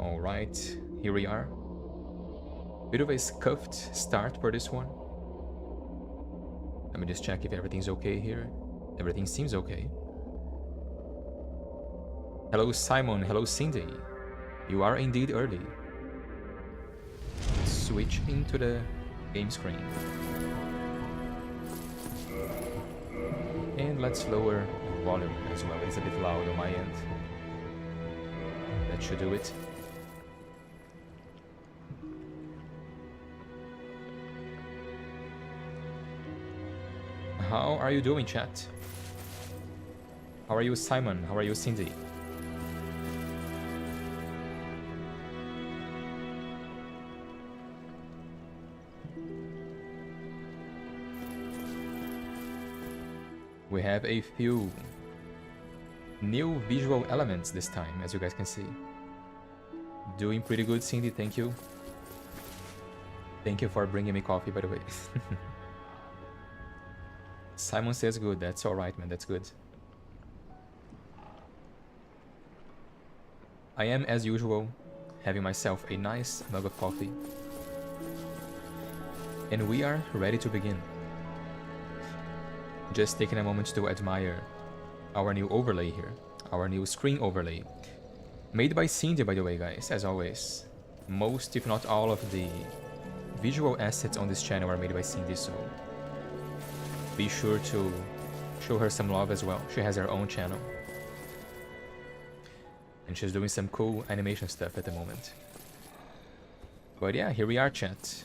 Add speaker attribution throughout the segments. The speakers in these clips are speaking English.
Speaker 1: Alright, here we are. Bit of a scuffed start for this one. Let me just check if everything's okay here. Everything seems okay. Hello Simon, hello Cindy. You are indeed early. Switch into the game screen. And let's lower volume as well. It's a bit loud on my end. That should do it. How are you doing, chat? How are you, Simon? How are you, Cindy? We have a few new visual elements this time, as you guys can see. Doing pretty good, Cindy, thank you. Thank you for bringing me coffee, by the way. Simon says good, that's alright, man, that's good. I am, as usual, having myself a nice mug of coffee. And we are ready to begin. Just taking a moment to admire our new overlay here. Our new screen overlay. Made by Cindy, by the way, guys, as always. Most, if not all, of the visual assets on this channel are made by Cindy, so be sure to show her some love as well. She has her own channel. And she's doing some cool animation stuff at the moment. But yeah, here we are, chat.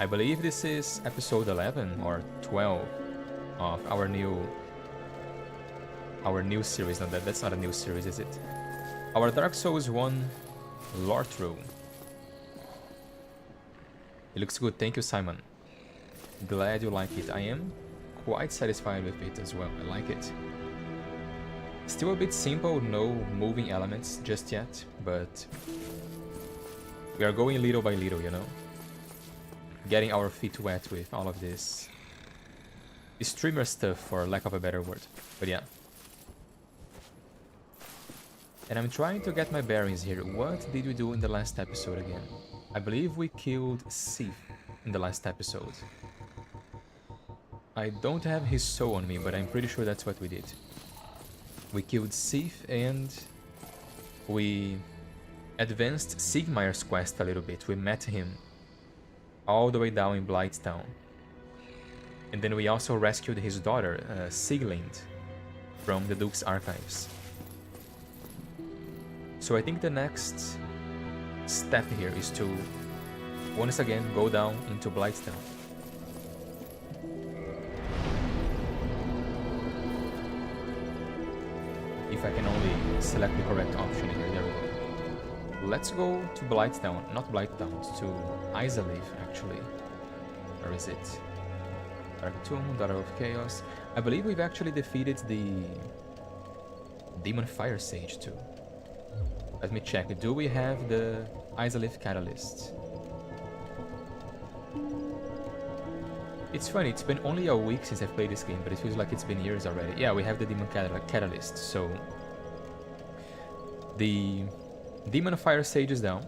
Speaker 1: I believe this is episode 11 or 12 of our new series. No, that's not a new series, is it? Our Dark Souls 1 Lorethrough. It looks good, thank you, Simon. Glad you like it. I am quite satisfied with it as well. I like it. Still a bit simple, no moving elements just yet, but we are going little by little, you know? Getting our feet wet with all of this streamer stuff, for lack of a better word. But yeah. And I'm trying to get my bearings here. What did we do in the last episode again? I believe we killed Sif in the last episode. I don't have his soul on me, but I'm pretty sure that's what we did. We killed Sif and we advanced Sigmayr's quest a little bit. We met him all the way down in Blighttown. And then we also rescued his daughter, Sieglind, from the Duke's archives. So I think the next step here is to once again go down into Blighttown. If I can only select the correct option here, there we go. Let's go to Blighttown, not Blighttown, to Izalith actually. Where is it? Dark Tomb, Daughter of Chaos. I believe we've actually defeated the Demon Fire Sage too. Let me check. Do we have the Izalith Catalyst? It's funny, it's been only a week since I've played this game, but it feels like it's been years already. Yeah, we have the Demon Catalyst, so the Demon Fire Sage is down.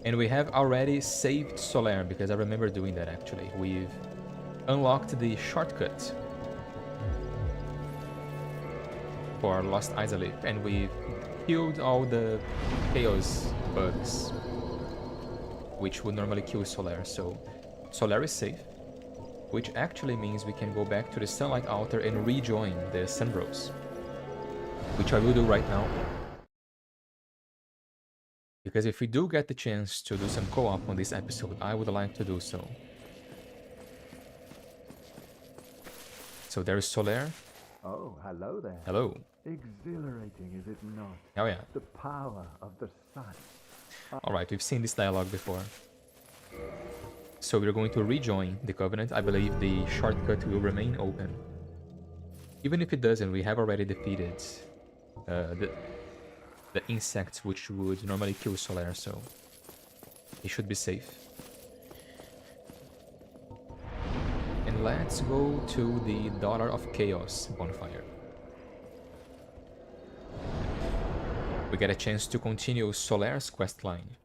Speaker 1: And we have already saved Solaire, because I remember doing that actually. We've unlocked the shortcut for Lost Izalith, and we've killed all the chaos bugs, which would normally kill Solaire. So Solaire is safe, which actually means we can go back to the Sunlight Altar and rejoin the Sunbros, which I will do right now. Because if we do get the chance to do some co-op on this episode, I would like to do so. So there's Solaire.
Speaker 2: Oh, hello there.
Speaker 1: Hello.
Speaker 2: Exhilarating, is it not?
Speaker 1: Oh yeah.
Speaker 2: The power of the sun.
Speaker 1: Alright, we've seen this dialogue before. So we're going to rejoin the Covenant. I believe the shortcut will remain open. Even if it doesn't, we have already defeated the insects which would normally kill Solaire, so it should be safe. And let's go to the Daughter of Chaos bonfire. we get a chance to continue Solare's questline.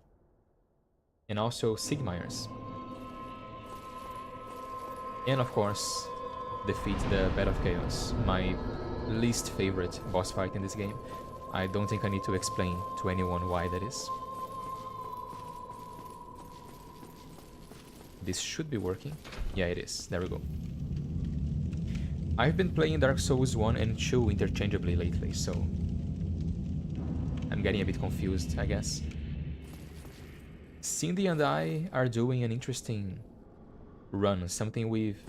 Speaker 1: And also Sigmaier's. And of course, defeat the Bed of Chaos, my least favorite boss fight in this game. I don't think I need to explain to anyone why that is. This should be working. Yeah, it is. There we go. I've been playing Dark Souls 1 and 2 interchangeably lately, so I'm getting a bit confused, I guess. Cindy and I are doing an interesting run, something we've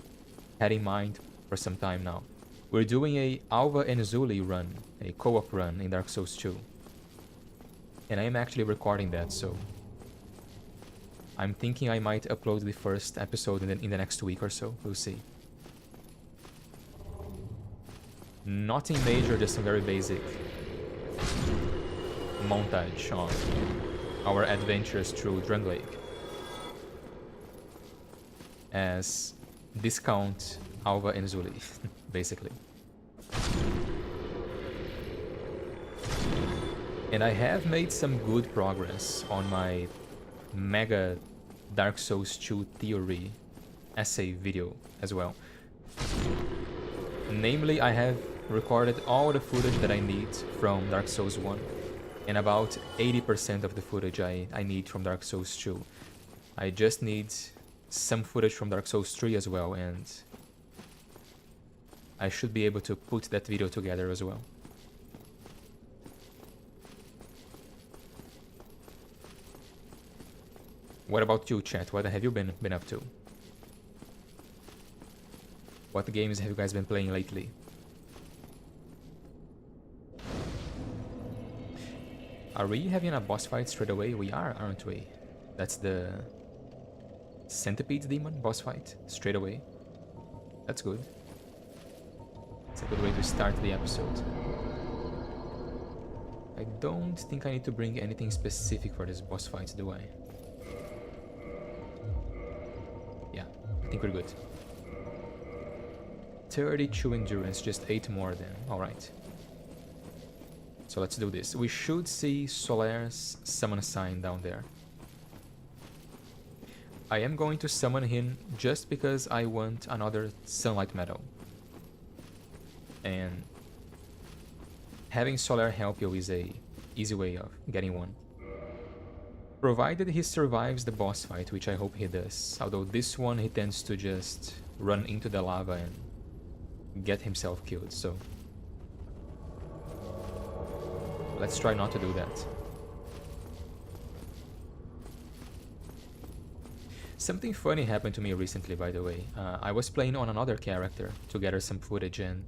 Speaker 1: had in mind for some time now. We're doing a Alva and Zully run, a co-op run in Dark Souls 2. And I am actually recording that, so I'm thinking I might upload the first episode in the next week or so. We'll see. Nothing major, just some very basic montage on our adventures through Drunglake as discount Alva and Zully, basically. And I have made some good progress on my mega Dark Souls 2 theory essay video as well. Namely, I have recorded all the footage that I need from Dark Souls 1 and about 80% of the footage I need from Dark Souls 2. I just need some footage from Dark Souls 3 as well, and I should be able to put that video together as well. What about you, chat? What have you been up to? What games have you guys been playing lately? Are we having a boss fight straight away? We are, aren't we? That's the Centipede Demon boss fight straight away. That's good. It's a good way to start the episode. I don't think I need to bring anything specific for this boss fight, do I? Yeah, I think we're good. 32 endurance, just 8 more then. Alright. So let's do this. We should see Solare's summon sign down there. I am going to summon him just because I want another sunlight medal. And having Solare help you is a easy way of getting one. Provided he survives the boss fight, which I hope he does. Although this one he tends to just run into the lava and get himself killed, so let's try not to do that. Something funny happened to me recently, by the way. I was playing on another character to gather some footage, and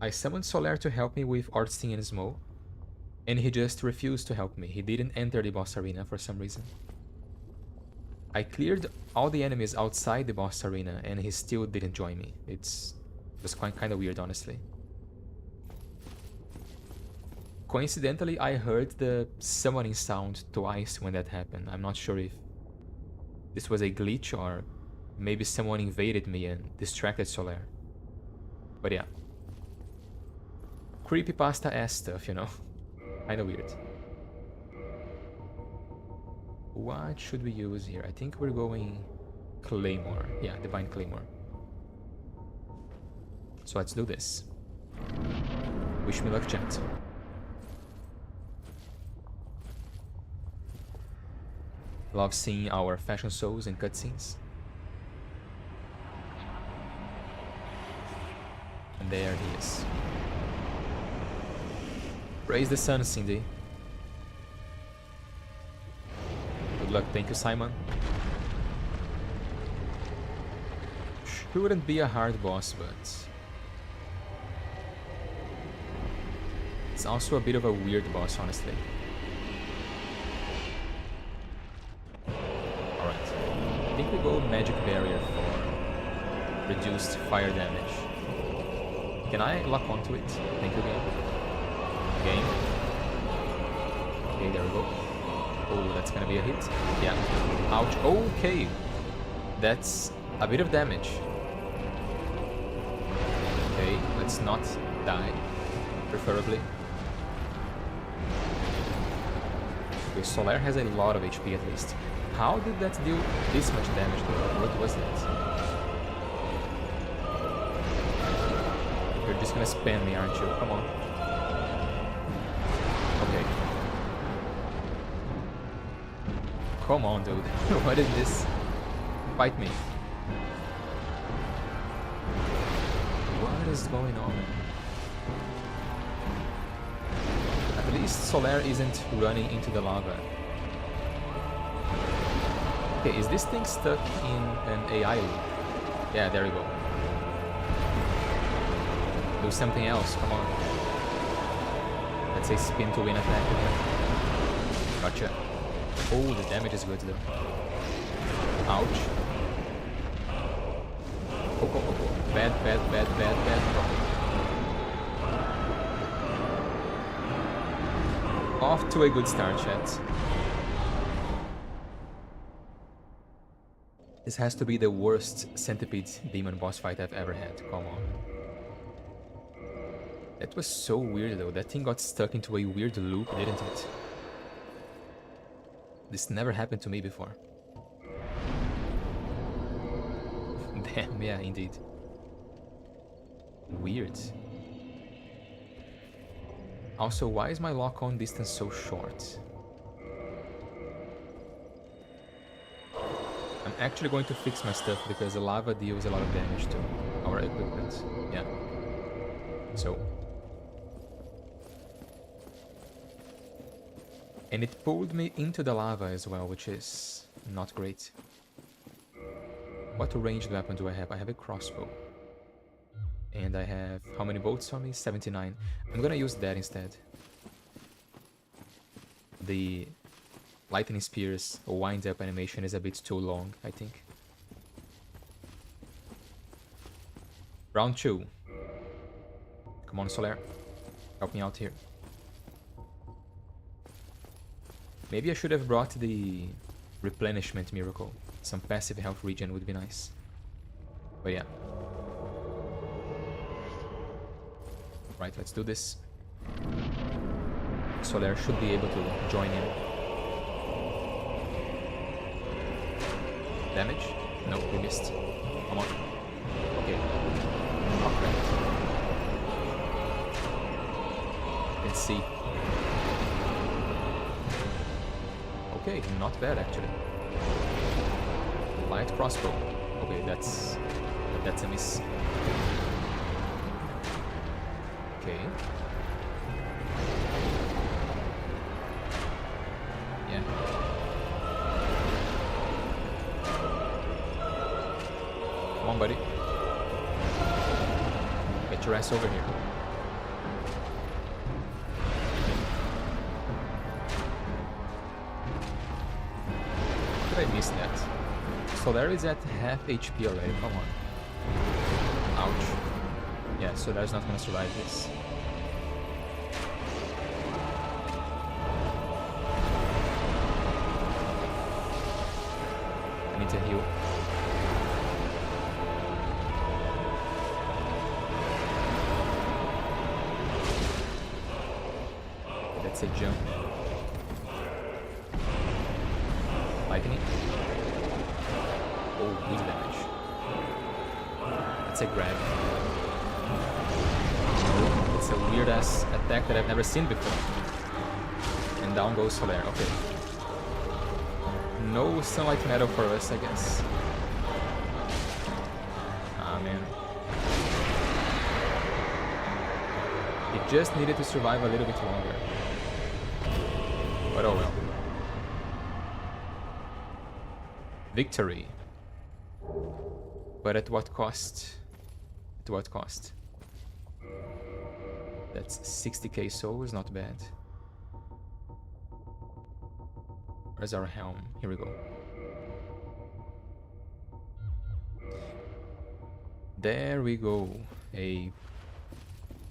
Speaker 1: I summoned Solare to help me with Ortstein and Smo, and he just refused to help me. He didn't enter the boss arena for some reason. I cleared all the enemies outside the boss arena, and he still didn't join me. It was kind of weird, honestly. Coincidentally, I heard the summoning sound twice when that happened. I'm not sure if this was a glitch or maybe someone invaded me and distracted Solare. But yeah. Creepypasta-ass stuff, you know? Kinda weird. What should we use here? I think we're going Claymore. Yeah, Divine Claymore. So let's do this. Wish me luck, chat. Love seeing our fashion shows and cutscenes. And there he is. Praise the sun, Cindy. Good luck, thank you, Simon. Shouldn't be a hard boss, but it's also a bit of a weird boss, honestly. I think we go Magic Barrier for reduced fire damage. Can I lock onto it? Thank you, game. Game. Okay, there we go. Oh, that's gonna be a hit. Yeah. Ouch. Okay. That's a bit of damage. Okay, let's not die. Preferably. Okay, Solaire has a lot of HP at least. How did that deal this much damage to her? What was that? You're just gonna spam me, aren't you? Come on. Okay. Come on, dude. What is this? Fight me. What is going on? At least Solaire isn't running into the lava. Okay, is this thing stuck in an AI loop? Yeah, there we go. Do something else, come on. Let's say spin to win attack again. Gotcha. Oh, the damage is good though. Ouch. Oh. Bad. Off to a good start, chat. This has to be the worst centipede demon boss fight I've ever had. Come on. That was so weird though. That thing got stuck into a weird loop, didn't it? This never happened to me before. Damn, yeah, indeed. Weird. Also, why is my lock-on distance so short? I'm actually going to fix my stuff because the lava deals a lot of damage to our equipment. Yeah. So. And it pulled me into the lava as well, which is not great. What ranged weapon do I have? I have a crossbow. And I have... how many bolts on me? 79. I'm gonna use that instead. The lightning spear's wind-up animation is a bit too long, I think. Round 2. Come on, Solaire. Help me out here. Maybe I should have brought the replenishment miracle. Some passive health regen would be nice. But yeah. Right, let's do this. Solaire should be able to join in. Damage? No, we missed. Come on. Okay. Not bad. Let's see. Okay, not bad actually. Light crossbow. Okay, that's a miss. Okay. Yeah. Come on, buddy. Get your ass over here. How did I miss that? Solaire is at half HP already, come on. Ouch. Yeah, Solaire's not gonna survive this. I need to heal. That's a jump. Lightning. Oh, good damage. That's a grab. It's a weird ass attack that I've never seen before. And down goes Solaire, okay. No sunlight metal for us, I guess. Ah, man. It just needed to survive a little bit longer. But oh well. Victory. But at what cost? At what cost? That's 60k souls, not bad. Where's our helm? Here we go. There we go. A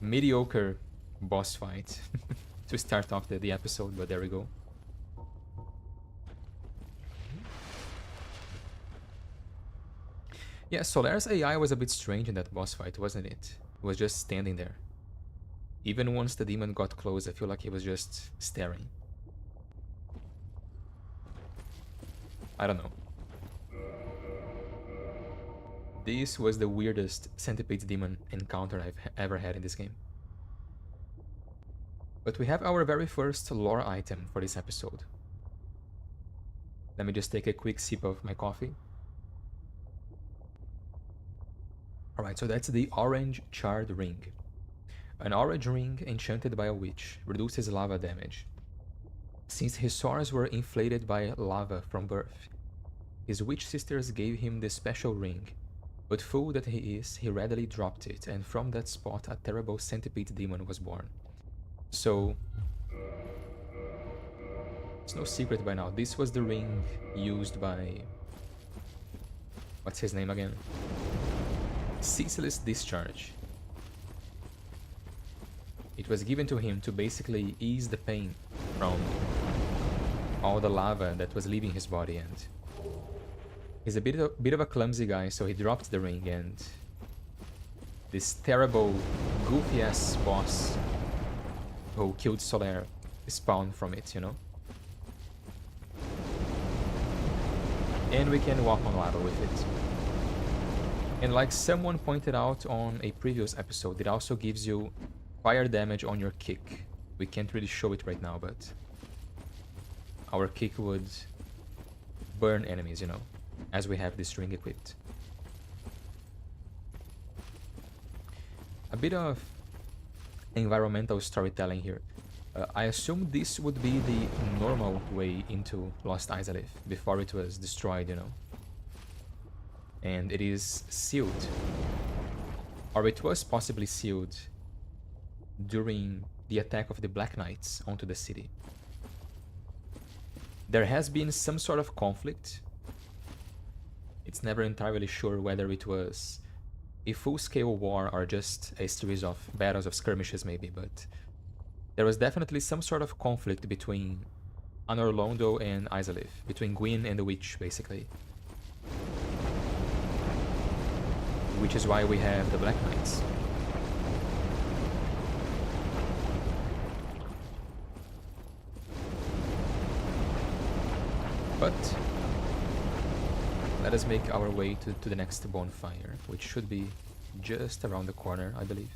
Speaker 1: mediocre boss fight to start off the episode, but there we go. Yeah, Solaire's AI was a bit strange in that boss fight, wasn't it? It was just standing there. Even once the demon got close, I feel like he was just staring. I don't know. This was the weirdest centipede demon encounter I've ever had in this game. But we have our very first lore item for this episode. Let me just take a quick sip of my coffee. Alright, so that's the orange charred ring. An orange ring enchanted by a witch reduces lava damage. Since his sores were inflated by lava from birth, his witch sisters gave him this special ring, but fool that he is, he readily dropped it, and from that spot a terrible centipede demon was born. So, it's no secret by now, this was the ring used by... what's his name again? Ceaseless Discharge. It was given to him to basically ease the pain from all the lava that was leaving his body, and he's a bit of a clumsy guy, so he dropped the ring, and this terrible, goofy-ass boss who killed Solaire spawned from it, you know? And we can walk on lava with it. And like someone pointed out on a previous episode, it also gives you fire damage on your kick. We can't really show it right now, but our kick would burn enemies, you know, as we have this ring equipped. A bit of environmental storytelling here. I assume this would be the normal way into Lost Izalith before it was destroyed, you know. And it is sealed. Or it was possibly sealed during the attack of the Black Knights onto the city. There has been some sort of conflict. It's never entirely sure whether it was a full-scale war or just a series of battles of skirmishes maybe, but there was definitely some sort of conflict between Anor Londo and Izalith, between Gwyn and the Witch, basically. Which is why we have the Black Knights. But let us make our way to the next bonfire, which should be just around the corner, I believe.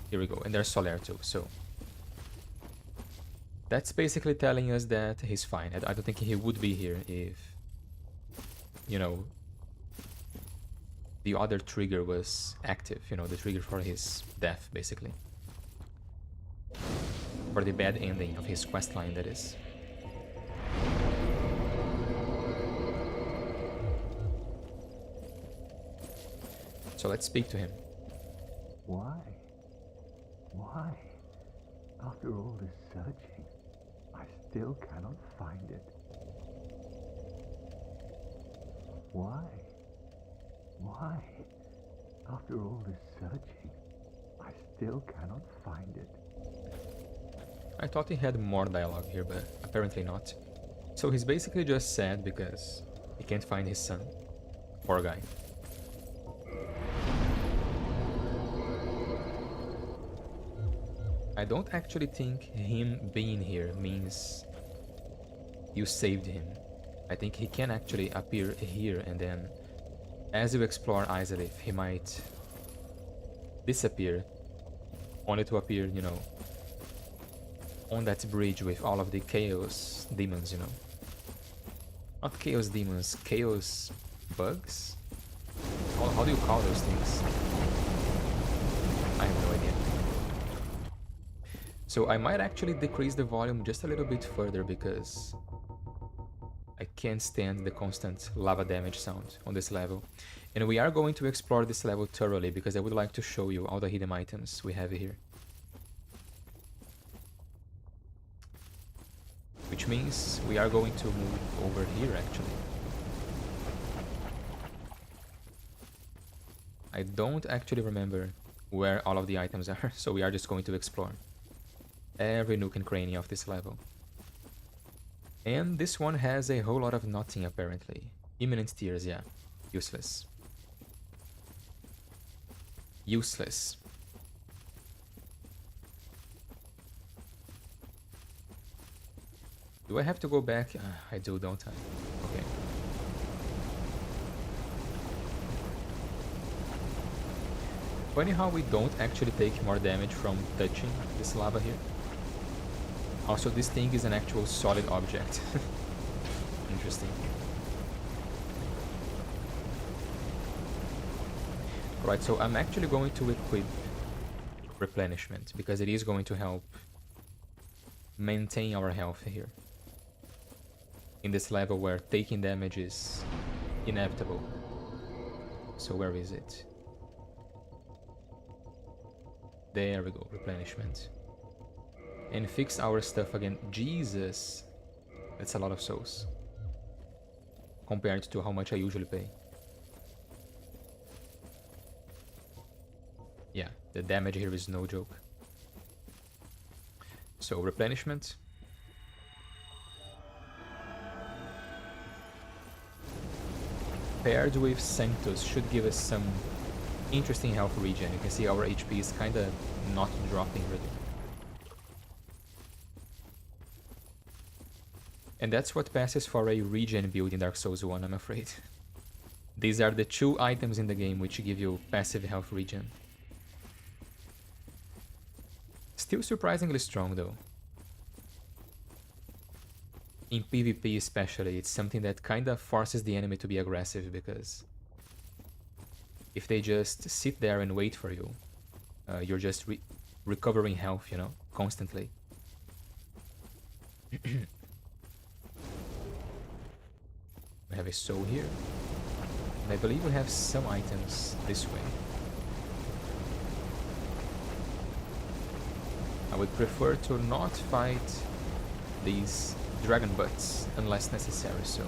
Speaker 1: Here we go, and there's Solaire too, so that's basically telling us that he's fine. I don't think he would be here if, you know, the other trigger was active, you know, the trigger for his death, basically. For the bad ending of his questline, that is. So let's speak to him.
Speaker 2: Why? Why? After all this searching, I still cannot find it. Why? Why? After all this searching, I still cannot find it.
Speaker 1: I thought he had more dialogue here, but apparently not. So he's basically just sad because he can't find his son. Poor guy. I don't actually think him being here means you saved him. I think he can actually appear here, and then as you explore Izalith, he might disappear, only to appear, you know, on that bridge with all of the Chaos demons, you know. Not Chaos demons, Chaos bugs? How do you call those things? I have no idea. So I might actually decrease the volume just a little bit further because I can't stand the constant lava damage sound on this level. And we are going to explore this level thoroughly because I would like to show you all the hidden items we have here. Which means we are going to move over here actually. I don't actually remember where all of the items are, so we are just going to explore every nook and cranny of this level. And this one has a whole lot of nothing apparently. Imminent tears, yeah. Useless. Useless. Do I have to go back? I do, don't I? Okay. Funny how we don't actually take more damage from touching this lava here. Also, this thing is an actual solid object. Interesting. Right, so I'm actually going to equip replenishment because it is going to help maintain our health here. In this level where taking damage is inevitable. So where is it? There we go, replenishment. And fix our stuff again. Jesus! That's a lot of souls. Compared to how much I usually pay. Yeah, the damage here is no joke. So, replenishment. Paired with Sanctus should give us some interesting health regen. You can see our HP is kinda not dropping really. And that's what passes for a regen build in Dark Souls 1, I'm afraid. These are the 2 items in the game which give you passive health regen. Still surprisingly strong though. In PvP especially, it's something that kinda forces the enemy to be aggressive because if they just sit there and wait for you, you're just recovering health, you know, constantly. We have a soul here. And I believe we have some items this way. I would prefer to not fight these dragon butts unless necessary, so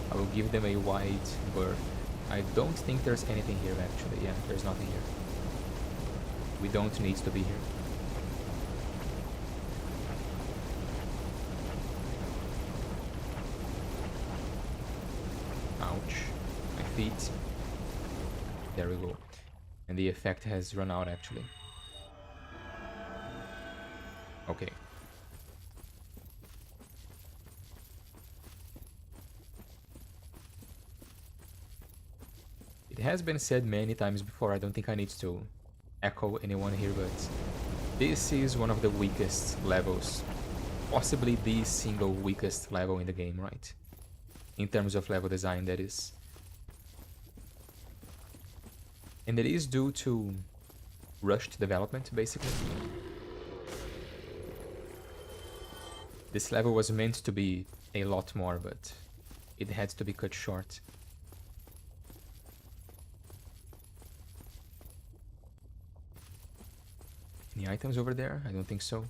Speaker 1: I will give them a wide berth. I don't think there's anything here actually. Yeah, there's nothing here. We don't need to be here. Ouch. My feet. There we go. And the effect has run out actually. Okay. It has been said many times before, I don't think I need to echo anyone here, but this is one of the weakest levels. Possibly the single weakest level in the game, right? In terms of level design, that is. And it is due to rushed development, basically. This level was meant to be a lot more, but it had to be cut short. Any items over there? I don't think so.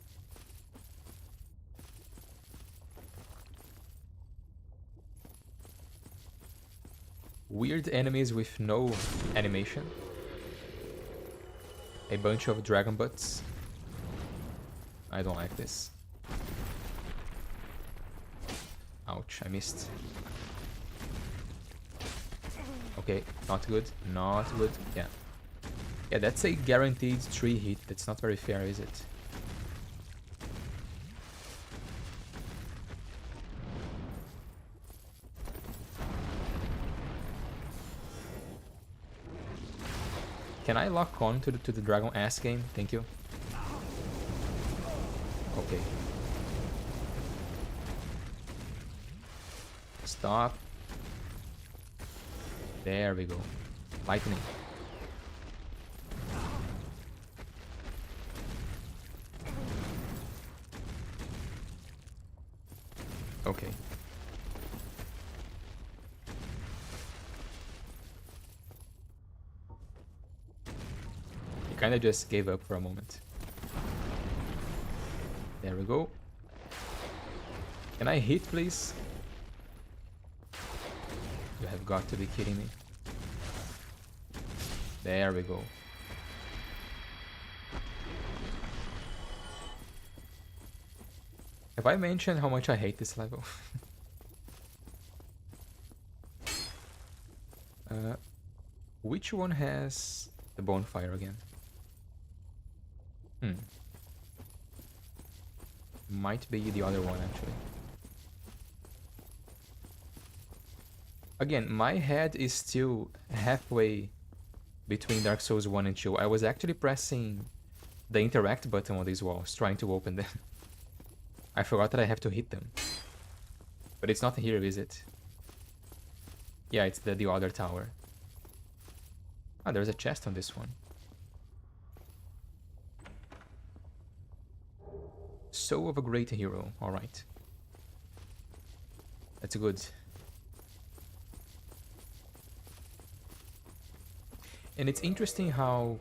Speaker 1: Weird enemies with no animation. A bunch of dragon butts. I don't like this. Ouch, I missed. Okay, not good. Not good. Yeah. Yeah, that's a guaranteed 3 hit. That's not very fair, is it? Can I lock on to the dragon ass game? Thank you. Okay. Stop. There we go. Lightning. Okay. He kinda just gave up for a moment. There we go. Can I hit, please? You have got to be kidding me. There we go. Have I mentioned how much I hate this level? Which one has the bonfire again? Might be the other one, actually. Again, my head is still halfway between Dark Souls 1 and 2. I was actually pressing the interact button on these walls, trying to open them. I forgot that I have to hit them. But it's not here, is it? Yeah, it's the other tower. Ah, there's a chest on this one. Soul of a great hero, alright. That's good. And it's interesting how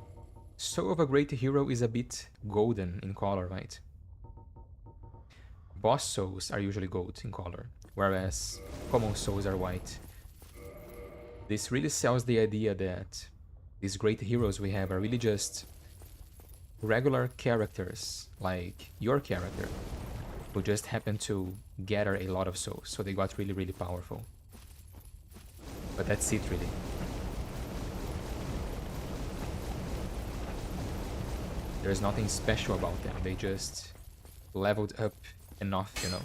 Speaker 1: Soul of a great hero is a bit golden in color, right? Boss souls are usually gold in color, whereas common souls are white. This really sells the idea that these great heroes we have are really just regular characters, like your character, who just happen to gather a lot of souls, so they got really, really powerful. But that's it, really. There's nothing special about them, they just leveled up enough, you know?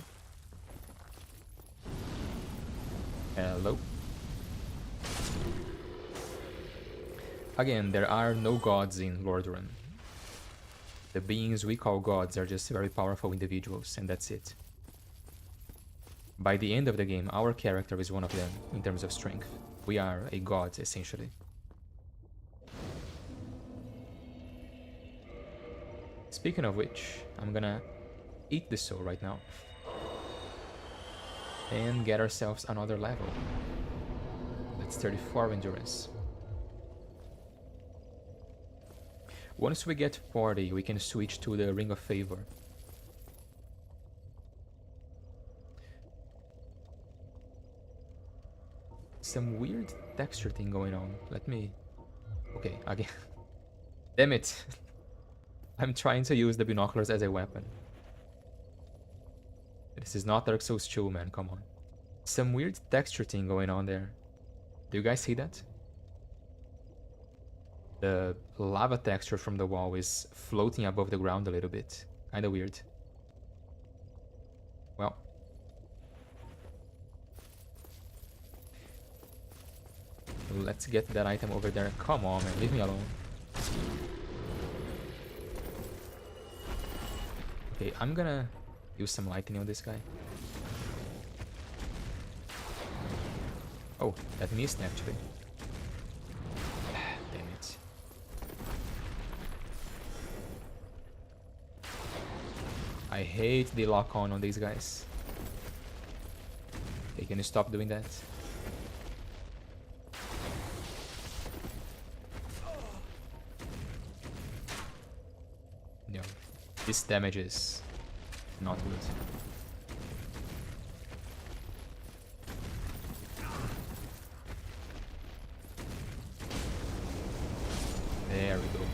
Speaker 1: Hello? Again, there are no gods in Lorethrough. The beings we call gods are just very powerful individuals, and that's it. By the end of the game, our character is one of them in terms of strength. We are a god, essentially. Speaking of which, I'm gonna eat this soul right now. And get ourselves another level. That's 34 endurance. Once we get 40, we can switch to the Ring of Favor. Some weird texture thing going on. Let me... Okay, again. Damn it! I'm trying to use the binoculars as a weapon. This is not Dark Souls 2, man, come on. Some weird texture thing going on there. Do you guys see that? The lava texture from the wall is floating above the ground a little bit. Kinda weird. Well. Let's get that item over there. Come on, man, leave me alone. Okay, I'm gonna use some lightning on this guy. Oh, that missed actually. Damn it. I hate the lock-on on these guys. Okay, can you stop doing that? No. This damage is not good. There we go.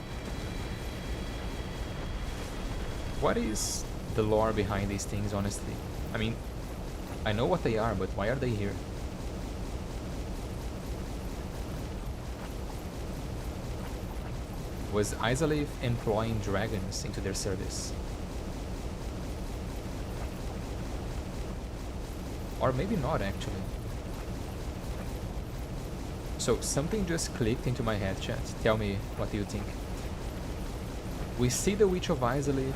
Speaker 1: What is the lore behind these things, honestly? I mean, I know what they are, but why are they here? Was Izalith employing dragons into their service? Or maybe not, actually. So, something just clicked into my head, chat. Tell me, what do you think? We see the Witch of Izalith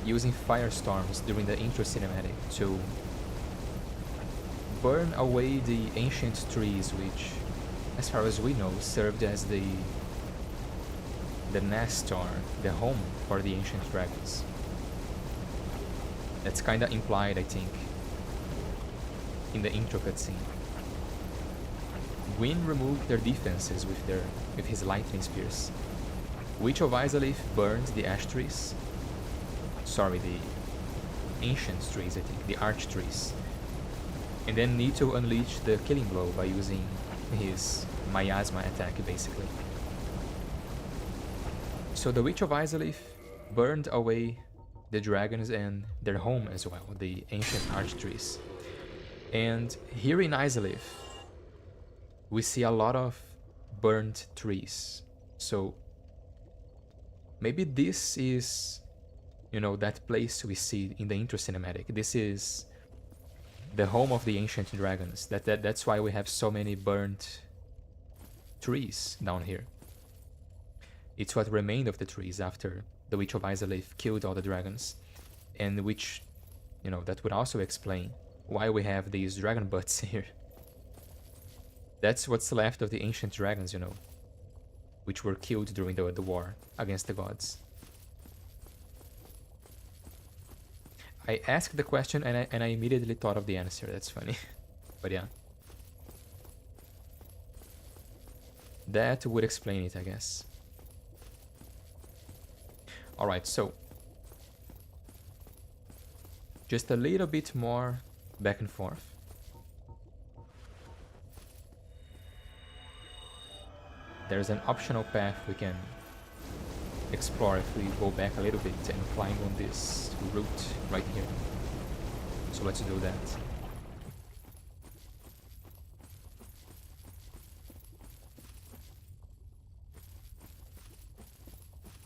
Speaker 1: using firestorms during the intro cinematic to burn away the ancient trees, which, as far as we know, served as the nest or the home for the ancient dragons. That's kinda implied, I think, in the intro cutscene. Gwyn removed their defenses with his lightning spears. Witch of Izalith burned the ash trees. Sorry, the ancient trees, I think, the arch trees. And then Nito unleashed the killing blow by using his miasma attack, basically. So the Witch of Izalith burned away the dragons and their home as well, the ancient arch trees. And here in Izalith, we see a lot of burnt trees. So maybe this is, you know, that place we see in the intro cinematic. This is the home of the ancient dragons. That's why we have so many burnt trees down here. It's what remained of the trees after the Witch of Izalith killed all the dragons. And which, you know, that would also explain why we have these dragon butts here. That's what's left of the ancient dragons, you know, which were killed during the war against the gods. I asked the question and I immediately thought of the answer. That's funny. But yeah. That would explain it, I guess. Alright, so just a little bit more back and forth. There's an optional path we can explore if we go back a little bit and climb on this route right here. So let's do that.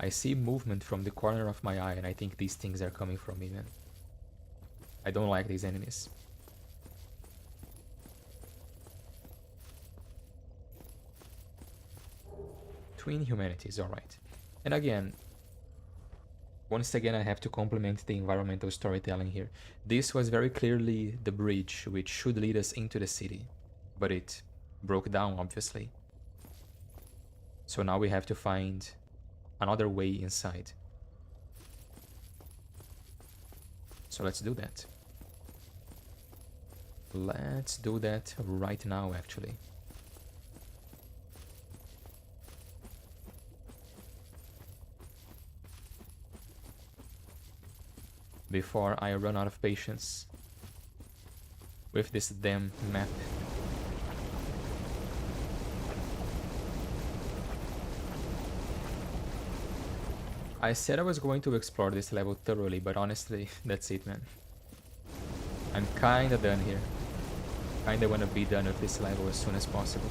Speaker 1: I see movement from the corner of my eye and I think these things are coming from me, man. I don't like these enemies. Twin humanities, alright. And again, once again I have to compliment the environmental storytelling here. This was very clearly the bridge which should lead us into the city, but it broke down, obviously. So now we have to find another way inside. So let's do that. Let's do that right now, actually. Before I run out of patience with this damn map. I said I was going to explore this level thoroughly, but honestly, that's it, man. I'm kinda done here. Kinda wanna be done with this level as soon as possible.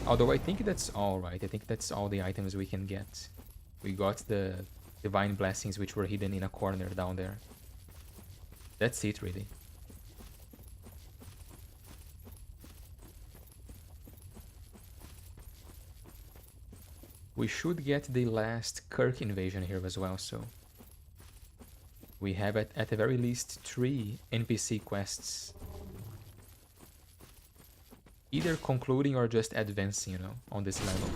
Speaker 1: Although I think that's all, right? I think that's all the items we can get. We got the divine blessings which were hidden in a corner down there. That's it, really. We should get the last Kirk invasion here as well, so we have at the very least 3 NPC quests. Either concluding or just advancing, you know, on this level.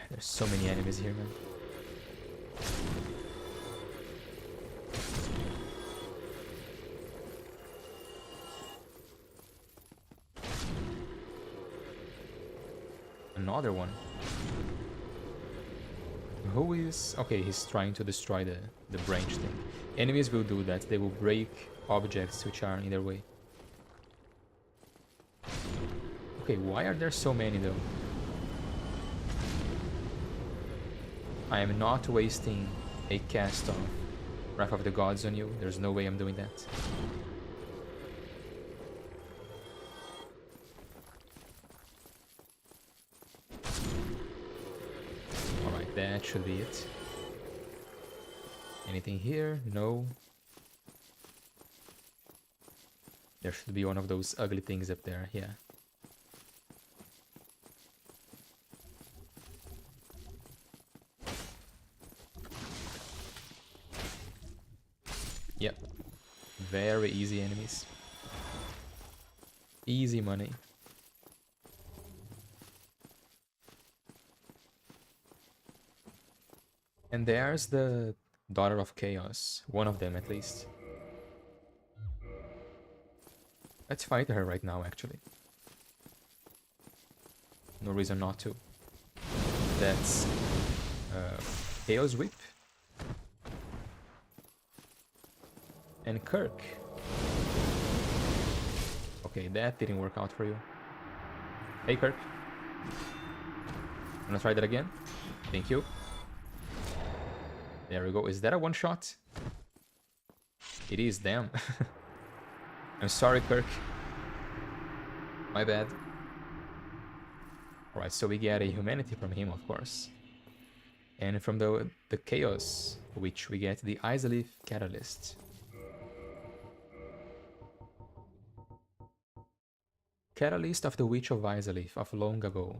Speaker 1: There's so many enemies here, man. Another one. Who is... Okay, he's trying to destroy the branch thing. Enemies will do that. They will break objects which are in their way. Okay, why are there so many though? I am not wasting a cast of Wrath of the Gods on you. There's no way I'm doing that. Alright, that should be it. Anything here? No. There should be one of those ugly things up there, yeah. Yep. Very easy enemies. Easy money. And there's the Daughter of Chaos. One of them, at least. Let's fight her right now, actually. No reason not to. That's... Chaos Whip. And Kirk. Okay, that didn't work out for you. Hey, Kirk. Wanna try that again? Thank you. There we go. Is that a one-shot? It is, damn. I'm sorry, Kirk. My bad. Alright, so we get a humanity from him, of course. And from the Chaos Witch, we get the Izalith Catalyst. Catalyst of the Witch of Izalith of long ago,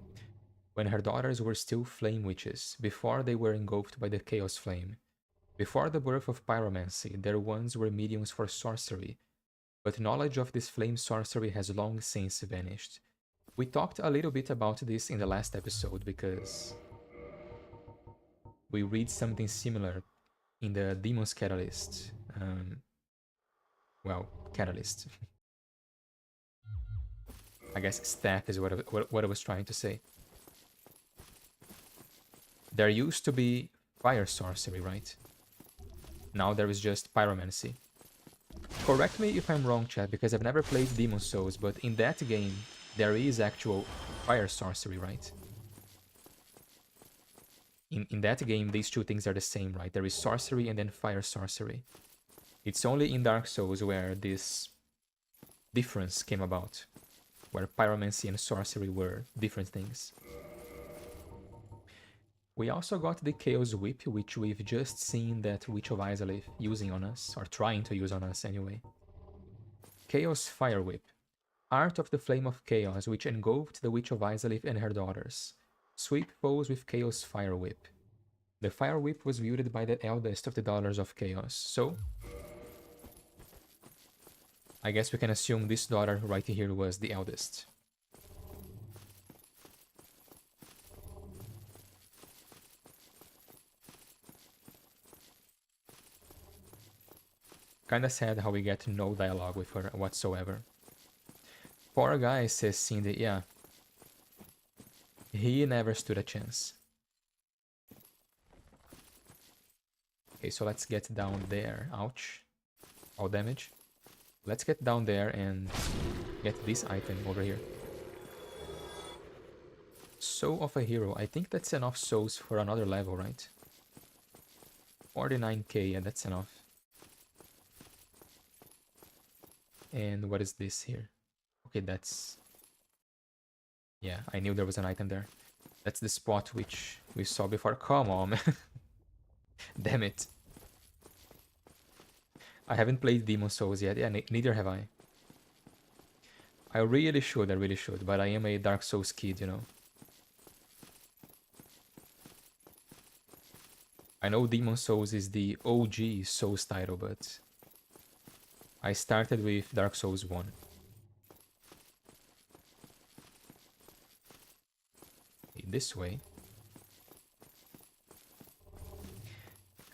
Speaker 1: when her daughters were still flame witches, before they were engulfed by the Chaos Flame. Before the birth of pyromancy, their wands were mediums for sorcery, but knowledge of this flame sorcery has long since vanished. We talked a little bit about this in the last episode because we read something similar in the Demon's Catalyst. Well, Catalyst. I guess staff is what I was trying to say. There used to be fire sorcery, right? Now there is just pyromancy. Correct me if I'm wrong, chat, because I've never played Demon's Souls, but in that game, there is actual fire sorcery, right? In that game, these two things are the same, right? There is sorcery and then fire sorcery. It's only in Dark Souls where this difference came about, where pyromancy and sorcery were different things. We also got the Chaos Whip, which we've just seen that Witch of Izalith using on us, or trying to use on us anyway. Chaos Fire Whip. Art of the Flame of Chaos, which engulfed the Witch of Izalith and her daughters. Sweep foes with Chaos Fire Whip. The Fire Whip was wielded by the eldest of the Daughters of Chaos, so I guess we can assume this daughter right here was the eldest. Kinda sad how we get no dialogue with her whatsoever. Poor guy, says Cindy. Yeah. He never stood a chance. Okay, so let's get down there. Ouch. All damage. Let's get down there and get this item over here. Soul of a Hero. I think that's enough souls for another level, right? 49k, yeah, that's enough. And what is this here? Okay, that's... Yeah, I knew there was an item there. That's the spot which we saw before. Come on, man. Damn it. I haven't played Demon's Souls yet. Yeah, neither have I. I really should, but I am a Dark Souls kid, you know. I know Demon's Souls is the OG Souls title, but I started with Dark Souls 1. This way.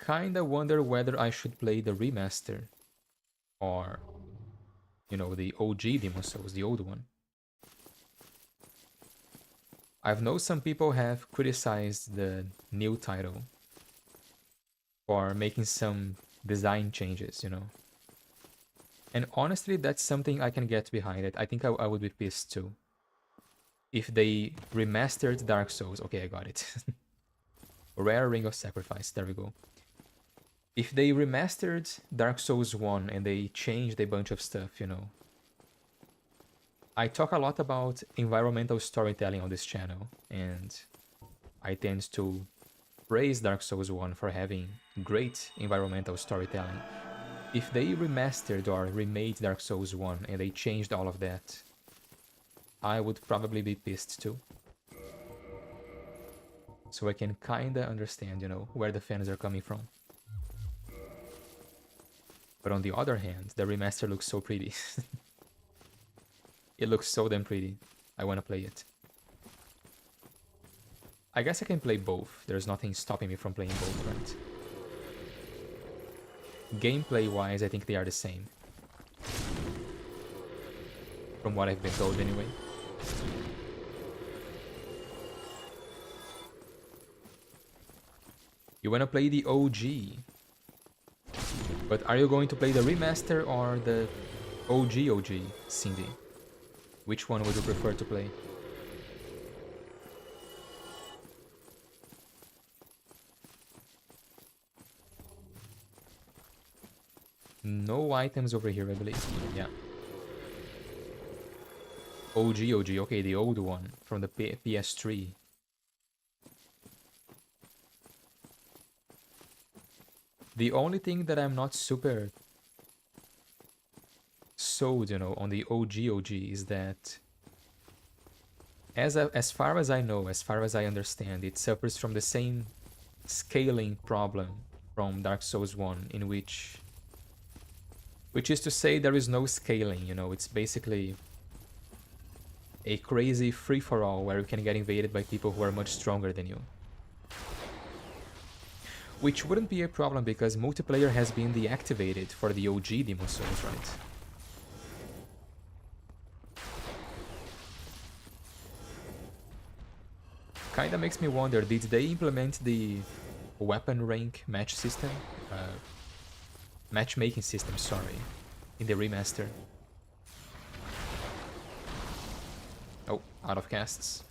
Speaker 1: Kinda wonder whether I should play the remaster or, you know, the OG Demon's Souls, the old one. I've known some people have criticized the new title for making some design changes, you know. And honestly, that's something I can get behind it. I think I would be pissed too. If they remastered Dark Souls... Okay, I got it. Rare Ring of Sacrifice, there we go. If they remastered Dark Souls 1 and they changed a bunch of stuff, you know. I talk a lot about environmental storytelling on this channel, and I tend to praise Dark Souls 1 for having great environmental storytelling. If they remastered or remade Dark Souls 1 and they changed all of that, I would probably be pissed too. So I can kinda understand, you know, where the fans are coming from. But on the other hand, the remaster looks so pretty. It looks so damn pretty. I wanna play it. I guess I can play both. There's nothing stopping me from playing both, right? Gameplay-wise, I think they are the same. From what I've been told, anyway. You wanna play the OG. But are you going to play the remaster or the OG, Cindy? Which one would you prefer to play? No items over here, I believe. Yeah. OG, okay, the old one from the PS3. The only thing that I'm not super sold, on the OG is that as far as I know, as far as I understand, it suffers from the same scaling problem from Dark Souls 1, in which is to say there is no scaling, it's basically a crazy free-for-all where you can get invaded by people who are much stronger than you. Which wouldn't be a problem because multiplayer has been deactivated for the OG Demon Souls, right? Kinda makes me wonder, did they implement the weapon rank match system? Matchmaking system, sorry, in the remaster. Oh, out of casts.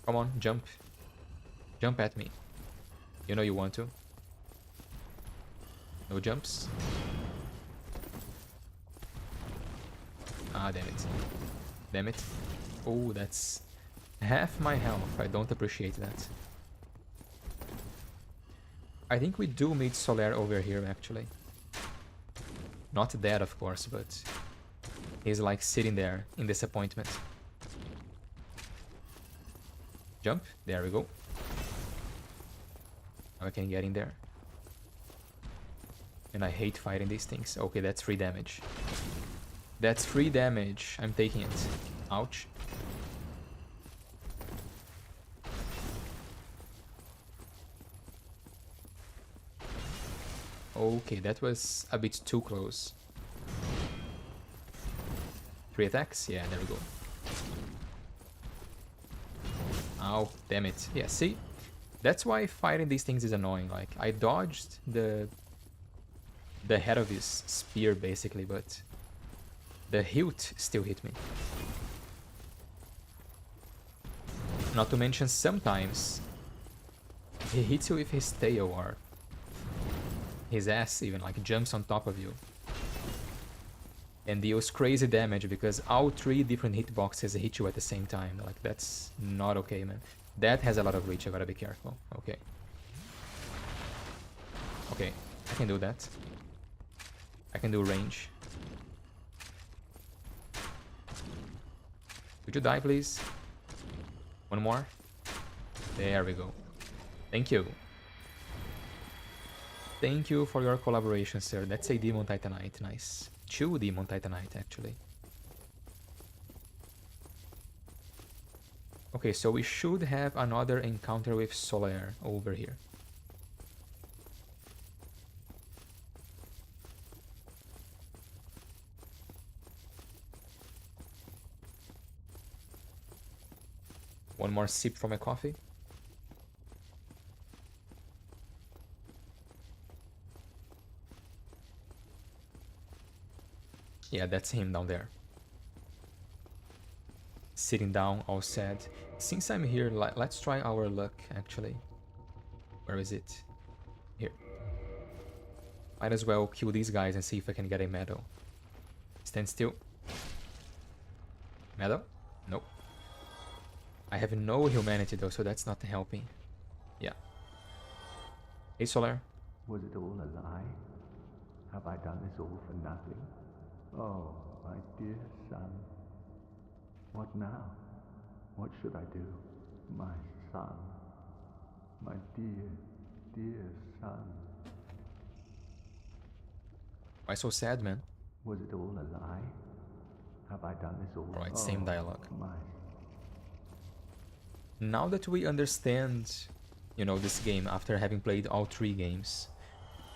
Speaker 1: Come on, jump. Jump at me. You know you want to. No jumps. Ah, damn it. Damn it. Oh, that's half my health. I don't appreciate that. I think we do meet Solaire over here, actually. Not dead, of course, but he's like sitting there in disappointment. Jump. There we go. Now I can get in there. And I hate fighting these things. Okay, that's 3 damage. That's 3 damage. I'm taking it. Ouch. Okay, that was a bit too close. 3 attacks? Yeah, there we go. Ow, damn it. Yeah, see? That's why fighting these things is annoying. Like, I dodged the head of his spear, basically, but the hilt still hit me. Not to mention, sometimes he hits you with his tail or his ass even, like, jumps on top of you. And deals crazy damage because all 3 different hitboxes hit you at the same time. Like, that's not okay, man. That has a lot of reach, I gotta be careful. Okay. Okay, I can do that. I can do range. Could you die, please? One more. There we go. Thank you. Thank you for your collaboration, sir. That's a Demon Titanite. Nice. 2 Demon Titanite, actually. Okay, so we should have another encounter with Solaire over here. One more sip from my coffee. Yeah, that's him down there. Sitting down, all sad. Since I'm here, let's try our luck, actually. Where is it? Here. Might as well kill these guys and see if I can get a medal. Stand still. Medal? Nope. I have no humanity though, so that's not helping. Yeah. Hey, Solaire.
Speaker 2: Was it all a lie? Have I done this all for nothing? Oh, my dear son. What now? What should I do? My son. My dear, dear son.
Speaker 1: Why so sad, man?
Speaker 2: Was it all a lie? Have I done this all?
Speaker 1: Alright, same dialogue.
Speaker 2: My.
Speaker 1: Now that we understand, this game after having played all 3 games,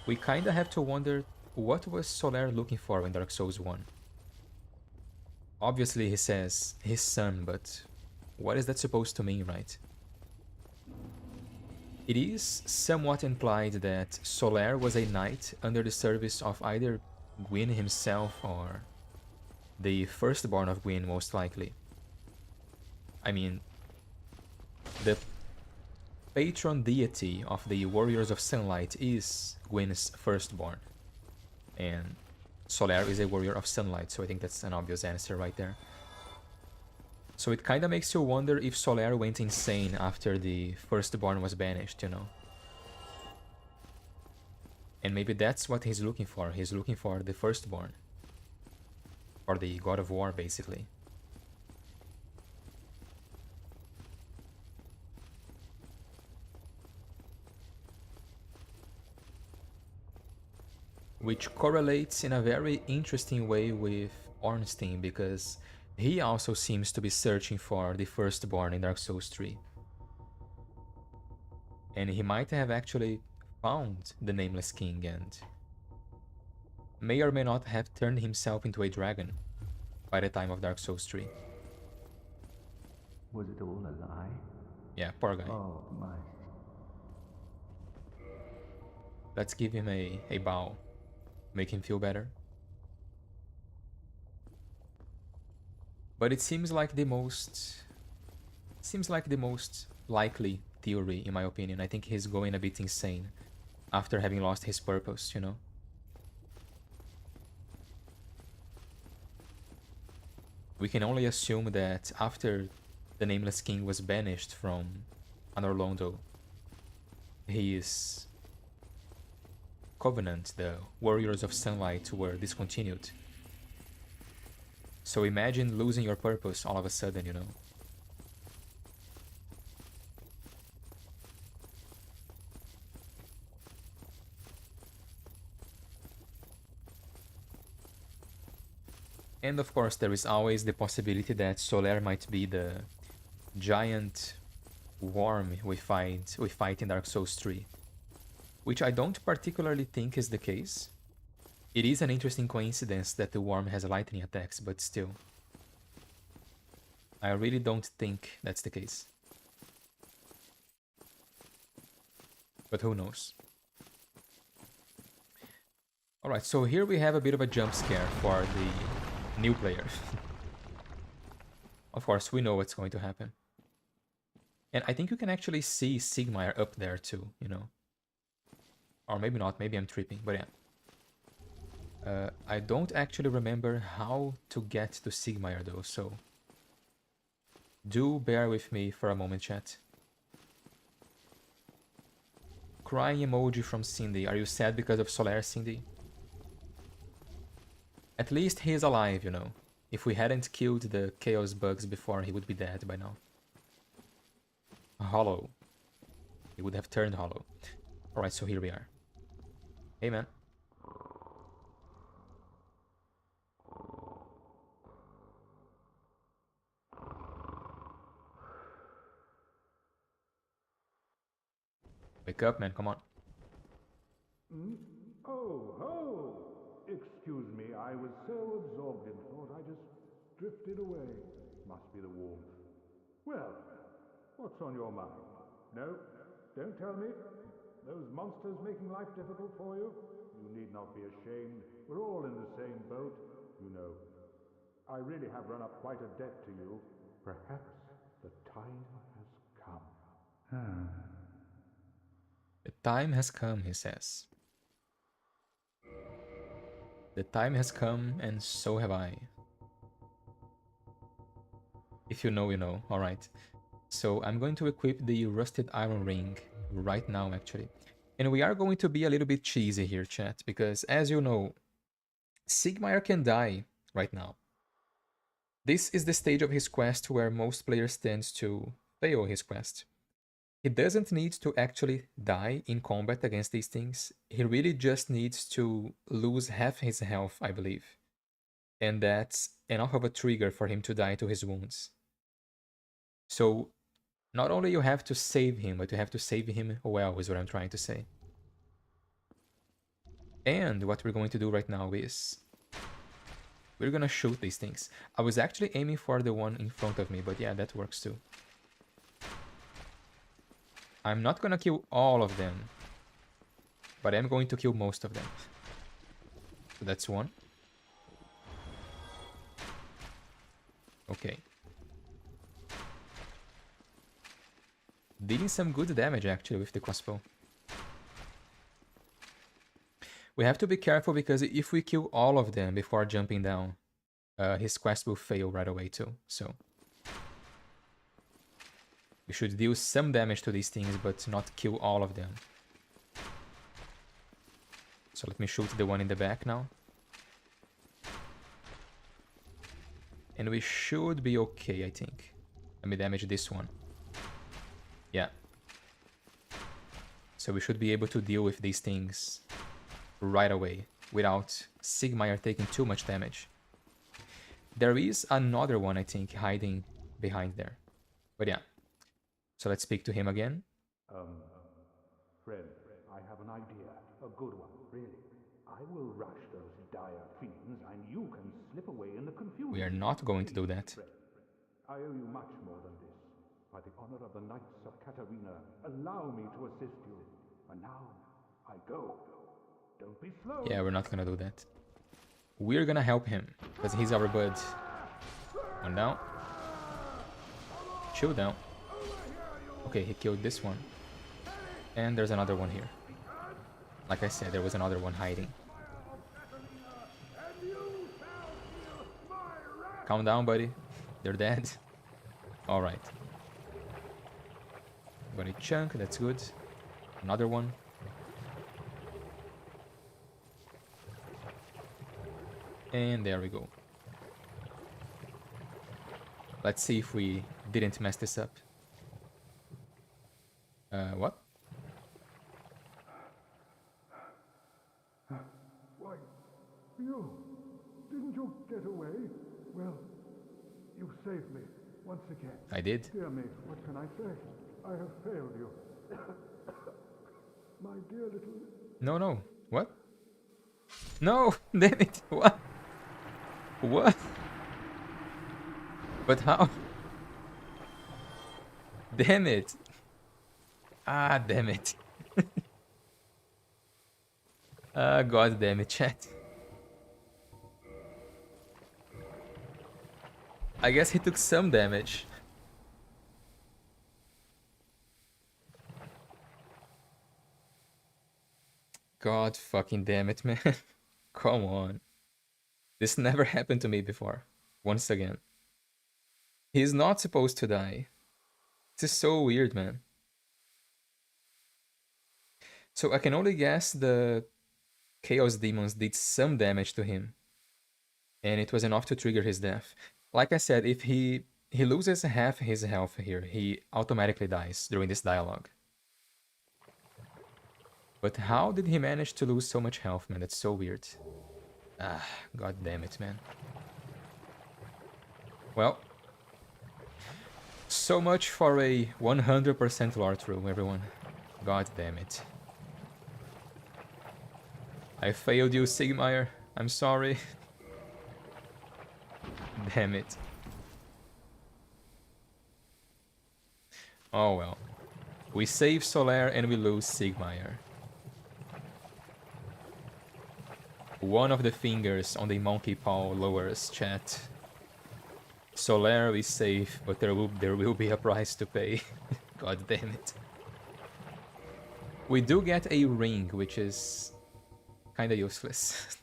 Speaker 1: we kinda have to wonder what was Solaire looking for in Dark Souls 1. Obviously he says his son, but what is that supposed to mean, right? It is somewhat implied that Solaire was a knight under the service of either Gwyn himself or the firstborn of Gwyn, most likely. I mean, the patron deity of the Warriors of Sunlight is Gwyn's firstborn. And Solaire is a warrior of sunlight, so I think that's an obvious answer right there. So it kind of makes you wonder if Solaire went insane after the Firstborn was banished, you know? And maybe that's what he's looking for. He's looking for the Firstborn. Or the God of War, basically. Which correlates in a very interesting way with Ornstein, because he also seems to be searching for the Firstborn in Dark Souls 3. And he might have actually found the Nameless King and may or may not have turned himself into a dragon by the time of Dark Souls 3.
Speaker 2: Was it all a lie?
Speaker 1: Yeah, poor guy.
Speaker 2: Oh, my.
Speaker 1: Let's give him a bow. Make him feel better. But it seems like the most likely theory, in my opinion. I think he's going a bit insane after having lost his purpose, you know? We can only assume that after the Nameless King was banished from Anor Londo, his covenant, the Warriors of Sunlight, were discontinued. So imagine losing your purpose all of a sudden, you know? And of course, there is always the possibility that Solaire might be the giant worm we fight in Dark Souls 3. Which I don't particularly think is the case. It is an interesting coincidence that the worm has lightning attacks, but still. I really don't think that's the case. But who knows? Alright, so here we have a bit of a jump scare for the new player. Of course, we know what's going to happen. And I think you can actually see Sigmar up there too, you know? Or maybe not, maybe I'm tripping, but yeah. I don't actually remember how to get to Sigmar though, so do bear with me for a moment, chat. Crying emoji from Cindy. Are you sad because of Solaire, Cindy? At least he is alive, you know. If we hadn't killed the Chaos Bugs before, he would be dead by now. Hollow. He would have turned hollow. Alright, so here we are. Hey, man. Wake up, man. Come on.
Speaker 3: Oh, ho! Excuse me, I was so absorbed in thought I just drifted away. Must be the warmth. Well, what's on your mind? No, don't tell me. Those monsters making life difficult for you? You need not be ashamed. We're all in the same boat, you know. I really have run up quite a debt to you. Perhaps the time has come.
Speaker 1: The time has come, he says. The time has come, and so have I. If you know, you know. Alright. So I'm going to equip the Rusted Iron Ring right now, actually. And we are going to be a little bit cheesy here, chat, because as you know, Sigmar can die right now. This is the stage of his quest where most players tend to fail his quest. He doesn't need to actually die in combat against these things. He really just needs to lose half his health, I believe. And that's enough of a trigger for him to die to his wounds. So, not only you have to save him, but you have to save him well, is what I'm trying to say. And what we're going to do right now is we're gonna shoot these things. I was actually aiming for the one in front of me, but yeah, that works too. I'm not gonna kill all of them, but I'm going to kill most of them. So that's one. Okay. Dealing some good damage actually with the crossbow. We have to be careful because if we kill all of them before jumping down, his quest will fail right away too, so... We should deal some damage to these things, but not kill all of them. So let me shoot the one in the back now. And we should be okay, I think. Let me damage this one. Yeah. So we should be able to deal with these things right away without Sigmire taking too much damage. There is another one, I think, hiding behind there. But yeah. So let's speak to him again.
Speaker 3: Friend, I have an idea. A good one, really. I will rush those dire fiends, and you can slip away in the confusion.
Speaker 1: We are not going to do that.
Speaker 3: Friend, I owe you much more than this. By the honor of the Knights of Katarina, allow me to assist you. And now, I go. Don't be slow.
Speaker 1: Yeah, we're not gonna do that. We're gonna help him, because he's our bud. One down. Chill down. Okay, he killed this one. And there's another one here. Like I said, there was another one hiding. Calm down, buddy. They're dead. Alright. Got a chunk, that's good. Another one. And there we go. Let's see if we didn't mess this up. What?
Speaker 3: Why, you? Didn't you get away? Well, you saved me once again.
Speaker 1: I did.
Speaker 3: Dear me, what can I say? I have failed you. My dear little...
Speaker 1: No, no. What? No! Damn it! What? What? But how? Damn it! Ah, damn it. Ah, god damn it, chat. I guess he took some damage. God fucking damn it, man. Come on. This never happened to me before. Once again. He's not supposed to die. This is so weird, man. So I can only guess the Chaos Demons did some damage to him. And it was enough to trigger his death. Like I said, if he loses half his health here, he automatically dies during this dialogue. But how did he manage to lose so much health, man? That's so weird. Ah, god damn it, man. Well. So much for a 100% Lorethrough, everyone. God damn it. I failed you, Sigmire. I'm sorry. Damn it. Oh well. We save Solaire and we lose Sigmire. One of the fingers on the monkey paw lowers, chat. Solaire is safe, but there will be a price to pay. God damn it. We do get a ring, which is kinda useless.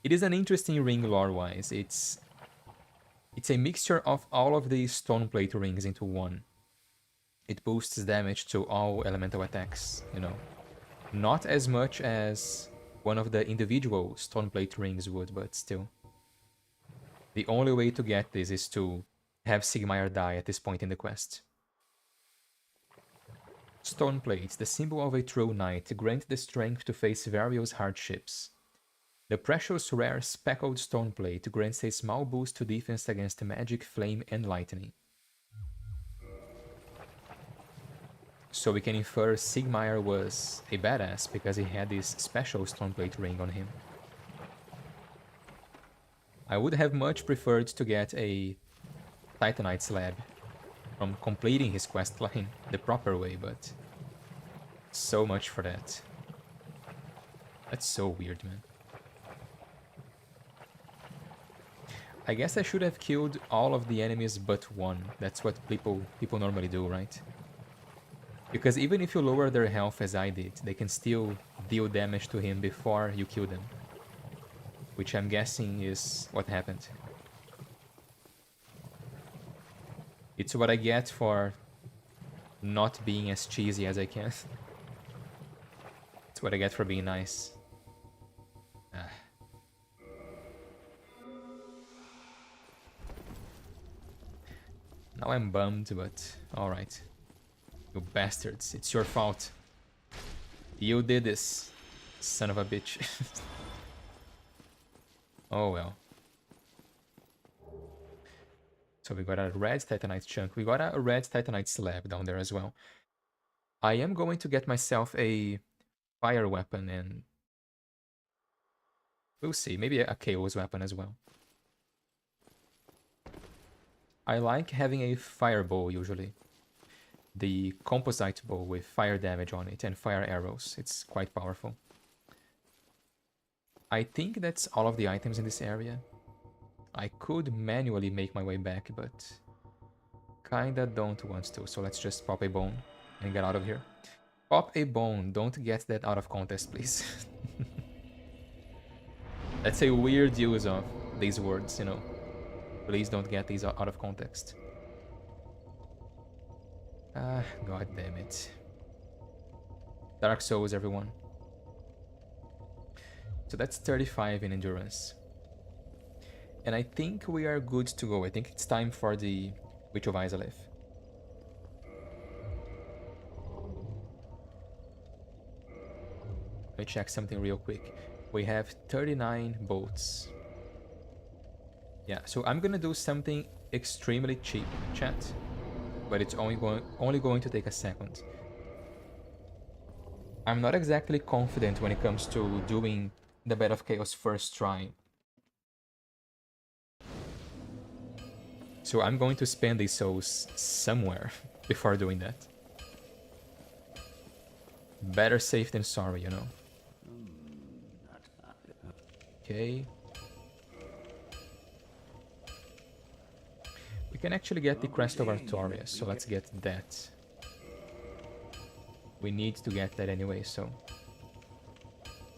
Speaker 1: It is an interesting ring lore-wise. It's a mixture of all of the Stoneplate rings into one. It boosts damage to all elemental attacks, you know. Not as much as one of the individual Stoneplate rings would, but still. The only way to get this is to have Sigmire die at this point in the quest. Stoneplates, the symbol of a true knight, grant the strength to face various hardships. The precious rare speckled stoneplate grants a small boost to defense against magic, flame, and lightning. So we can infer Sigmire was a badass because he had this special stoneplate ring on him. I would have much preferred to get a Titanite slab from completing his questline the proper way, but so much for that. That's so weird, man. I guess I should have killed all of the enemies but one. That's what people normally do, right? Because even if you lower their health as I did, they can still deal damage to him before you kill them. Which I'm guessing is what happened. It's what I get for not being as cheesy as I can. It's what I get for being nice. Ah. Now I'm bummed, but alright. You bastards, it's your fault. You did this, son of a bitch. Oh well. So we got a red titanite chunk. We got a red titanite slab down there as well. I am going to get myself a fire weapon and... we'll see, maybe a chaos weapon as well. I like having a fireball usually. The composite bow with fire damage on it and fire arrows. It's quite powerful. I think that's all of the items in this area. I could manually make my way back, but kinda don't want to. So let's just pop a bone and get out of here. Pop a bone. Don't get that out of context, please. That's a weird use of these words, you know. Please don't get these out of context. Ah, god damn it. Dark Souls, everyone. So that's 35 in endurance. And I think we are good to go. I think it's time for the Witch of Izalith. Let me check something real quick. We have 39 bolts. Yeah, so I'm gonna do something extremely cheap, chat. But it's only going to take a second. I'm not exactly confident when it comes to doing the Bed of Chaos first try. So I'm going to spend these souls somewhere before doing that. Better safe than sorry, you know. Okay. We can actually get the Crest of Artorias, so let's get that. We need to get that anyway, so...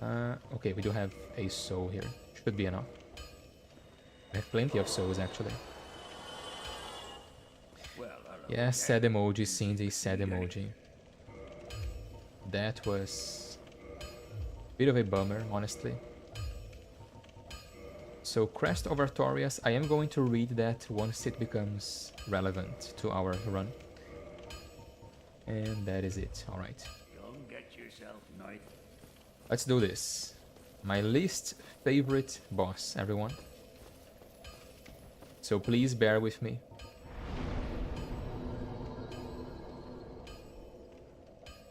Speaker 1: okay, we do have a soul here. Should be enough. We have plenty of souls, actually. Yeah, sad emoji, Cindy, sad emoji. That was... a bit of a bummer, honestly. So, Crest of Artorias, I am going to read that once it becomes relevant to our run. And that is it, alright. Let's do this. My least favorite boss, everyone. So please bear with me.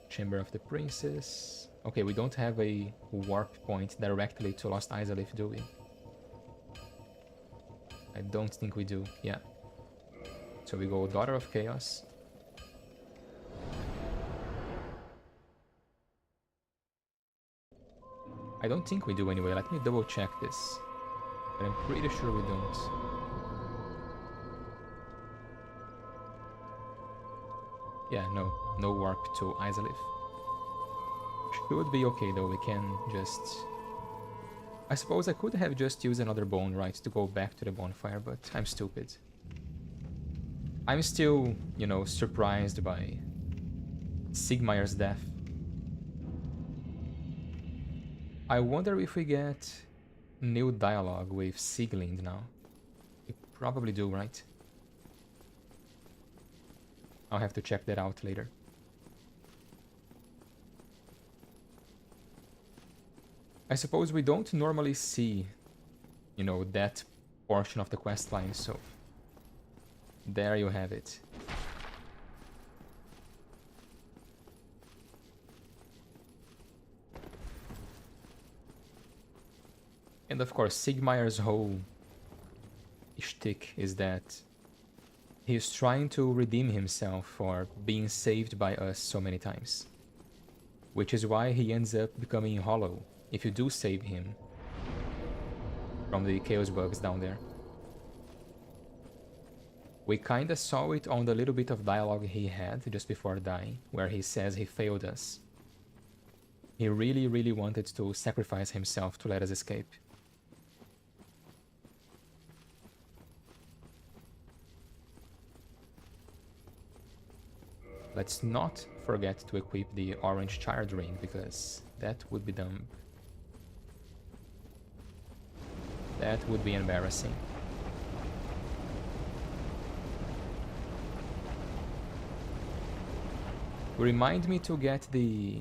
Speaker 1: Chamber of the Princess. Okay, we don't have a warp point directly to Lost Izalith, do we? I don't think we do, yeah. So we go Daughter of Chaos. I don't think we do anyway, let me double check this. But I'm pretty sure we don't. Yeah, no warp to Izalith. Should be okay though, we can just... I suppose I could have just used another bone, right, to go back to the bonfire, but I'm stupid. I'm still, you know, surprised by Sigmayr's death. I wonder if we get new dialogue with Sieglind now. We probably do, right? I'll have to check that out later. I suppose we don't normally see, you know, that portion of the questline, so there you have it. And of course, Sigmayr's whole shtick is that he's trying to redeem himself for being saved by us so many times. Which is why he ends up becoming hollow if you do save him from the chaos bugs down there. We kinda saw it on the little bit of dialogue he had just before dying, where he says he failed us. He really, really wanted to sacrifice himself to let us escape. Let's not forget to equip the orange child ring, because that would be dumb. That would be embarrassing. Remind me to get the...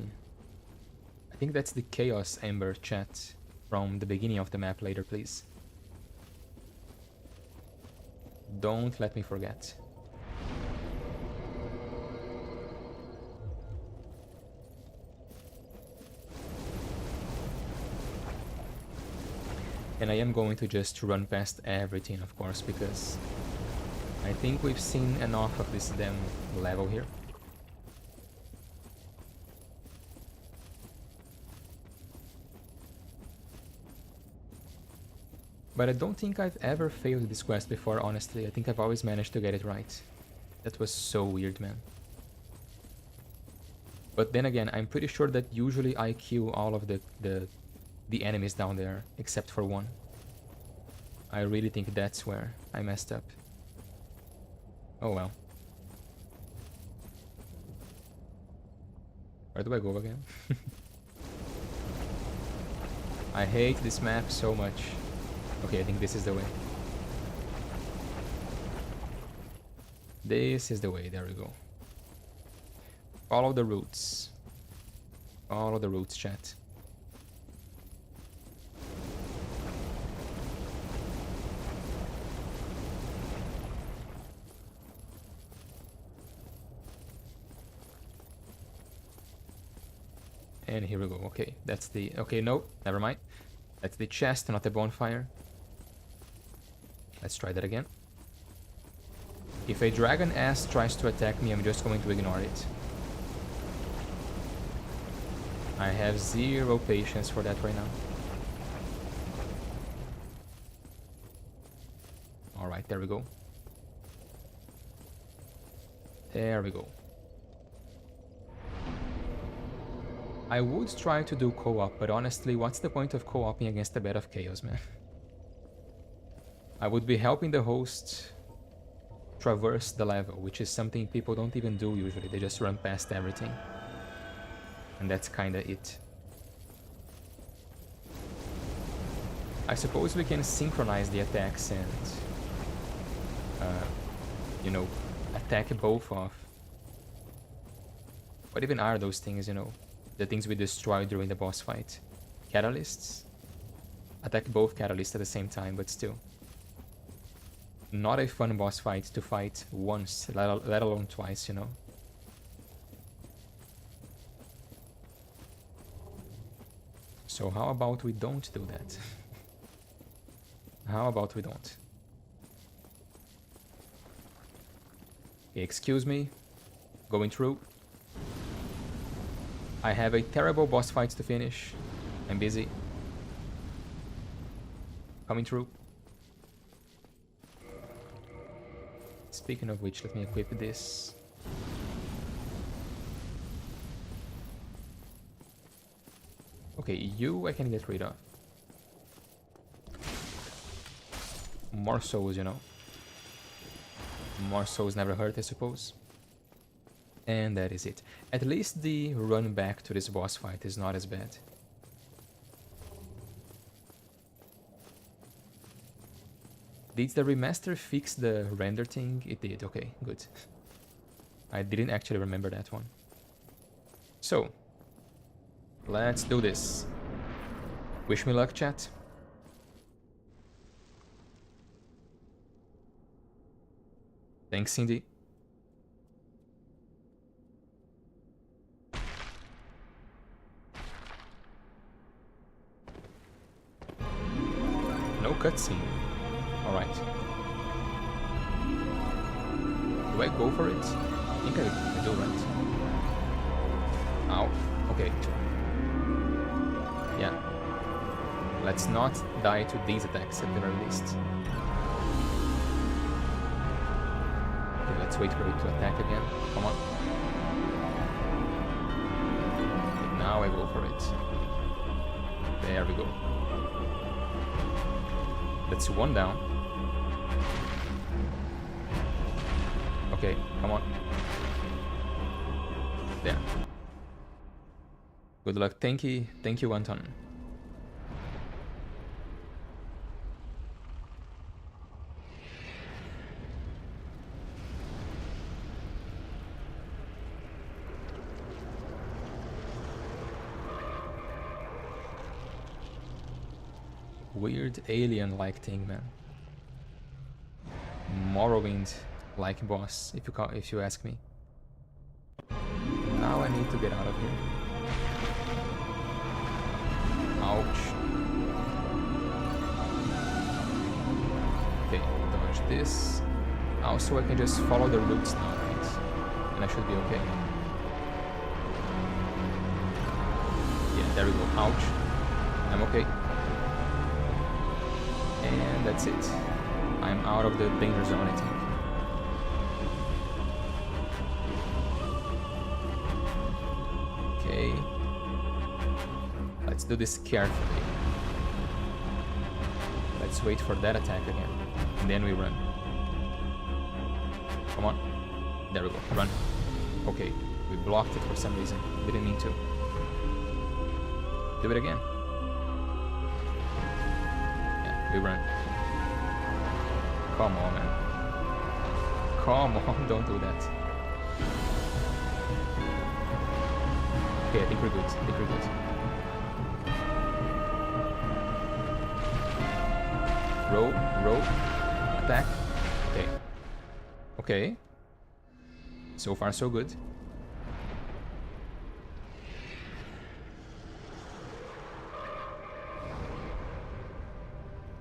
Speaker 1: I think that's the Chaos Ember chat from the beginning of the map later, please. Don't let me forget. And I am going to just run past everything, of course, because I think we've seen enough of this damn level here. But I don't think I've ever failed this quest before, honestly. I think I've always managed to get it right. That was so weird, man. But then again, I'm pretty sure that usually I kill all of the enemies down there, except for one. I really think that's where I messed up. Oh well. Where do I go again? I hate this map so much. Okay, I think this is the way. This is the way, there we go. Follow the routes. Follow the routes, chat. And here we go. Okay, that's the... Okay, no, never mind. That's the chest, not the bonfire. Let's try that again. If a dragon ass tries to attack me, I'm just going to ignore it. I have zero patience for that right now. Alright, there we go. There we go. I would try to do co-op, but honestly, what's the point of co-oping against a bed of chaos, man? I would be helping the host traverse the level, which is something people don't even do usually. They just run past everything. And that's kinda it. I suppose we can synchronize the attacks and, you know, attack both of... What even are those things, you know? The things we destroy during the boss fight. Catalysts? Attack both catalysts at the same time, but still. Not a fun boss fight to fight once, let alone twice, you know? So how about we don't do that? How about we don't? Okay, excuse me. Going through. I have a terrible boss fight to finish. I'm busy. Coming through. Speaking of which, let me equip this. Okay, you I can get rid of. More souls, you know. More souls never hurt, I suppose. And that is it. At least the run back to this boss fight is not as bad. Did the remaster fix the render thing? It did, okay, good. I didn't actually remember that one. So, let's do this. Wish me luck, chat. Thanks, Cindy. No cutscene. Alright. Do I go for it? I think I do, right? Ow. Okay. Yeah. Let's not die to these attacks at the very least. Okay, let's wait for it to attack again. Come on. Now I go for it. There we go. That's one down. Okay, come on. There. Good luck, thank you, Anton. Weird alien-like thing, man. Morrowind-like boss, if you ask me. Now I need to get out of here. Ouch. Okay, dodge this. Also, I can just follow the roots now, right? And I should be okay. Yeah, there we go. Ouch. I'm okay. And that's it. I'm out of the danger zone, I think. Okay. Let's do this carefully. Let's wait for that attack again. And then we run. Come on. There we go. Run. Okay. We blocked it for some reason. Didn't mean to. Do it again. Yeah, we run. Come on, man. Come on, don't do that. Okay, I think we're good. I think we're good. Row, attack. Okay. Okay. So far, so good.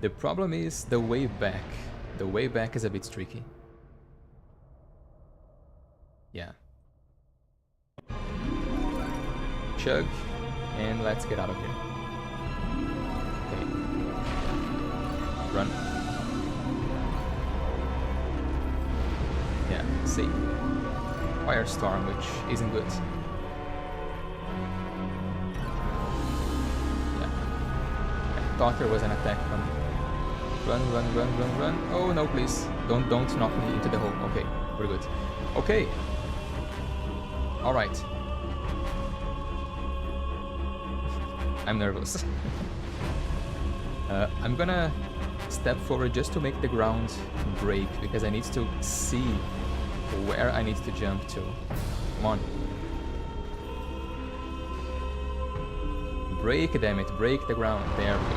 Speaker 1: The problem is the way back. The way back is a bit tricky. Yeah. Chug, and let's get out of here. Okay. Run. Yeah, see? Firestorm, which isn't good. Yeah. I thought there was an attack coming. Run. Oh no, please. Don't knock me into the hole. Okay, we're good. Okay. Alright. I'm nervous. I'm gonna step forward just to make the ground break, because I need to see where I need to jump to. Come on. Break, damn it. Break the ground. There we go.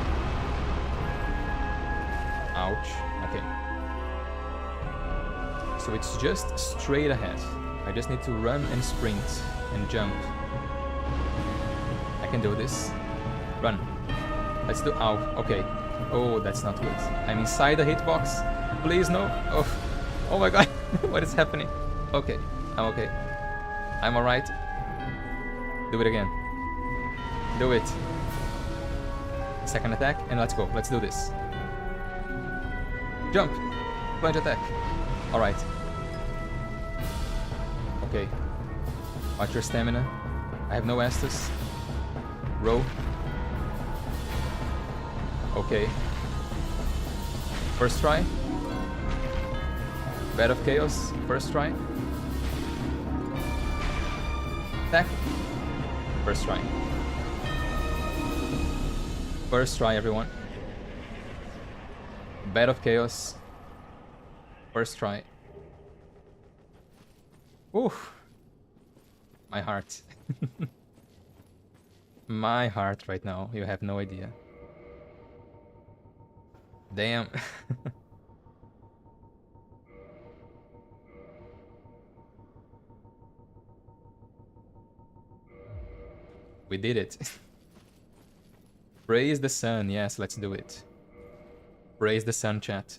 Speaker 1: Ouch. Okay. So it's just straight ahead. I just need to run and sprint and jump. I can do this. Run. Let's do... Ow. Okay. Oh, that's not good. I'm inside the hitbox. Please, no. Oh my god. What is happening? Okay. I'm okay. I'm alright. Do it again. Do it. Second attack, and let's go. Let's do this. Jump! Plunge attack. Alright. Okay. Watch your stamina. I have no Estus. Row. Okay. First try. Bed of Chaos. First try. Attack. First try. First try, everyone. Bed of Chaos. First try. Oof. My heart. My heart right now. You have no idea. Damn. We did it. Praise the sun. Yes, let's do it. Praise the sun, chat.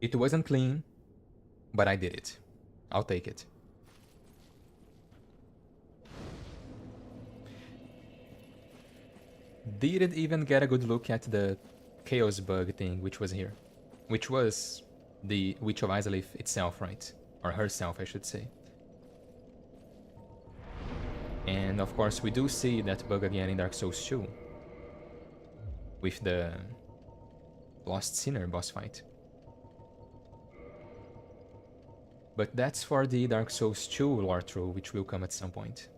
Speaker 1: It wasn't clean, but I did it. I'll take it. Didn't even get a good look at the chaos bug thing, which was here. which was the Witch of Izalith itself, right? Or herself, I should say. And of course, we do see that bug again in Dark Souls 2 with the Lost Sinner boss fight. But that's for the Dark Souls 2 Lorethrough, which will come at some point.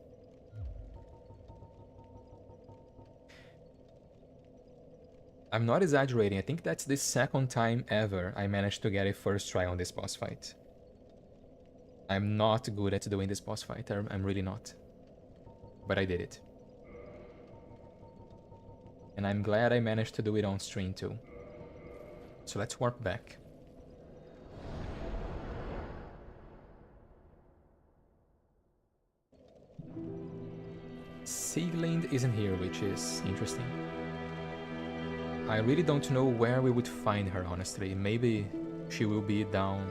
Speaker 1: I'm not exaggerating, I think that's the second time ever I managed to get a first try on this boss fight. I'm not good at doing this boss fight, I'm really not. But I did it. And I'm glad I managed to do it on stream too. So let's warp back. Sieglind isn't here, which is interesting. I really don't know where we would find her, honestly. Maybe she will be down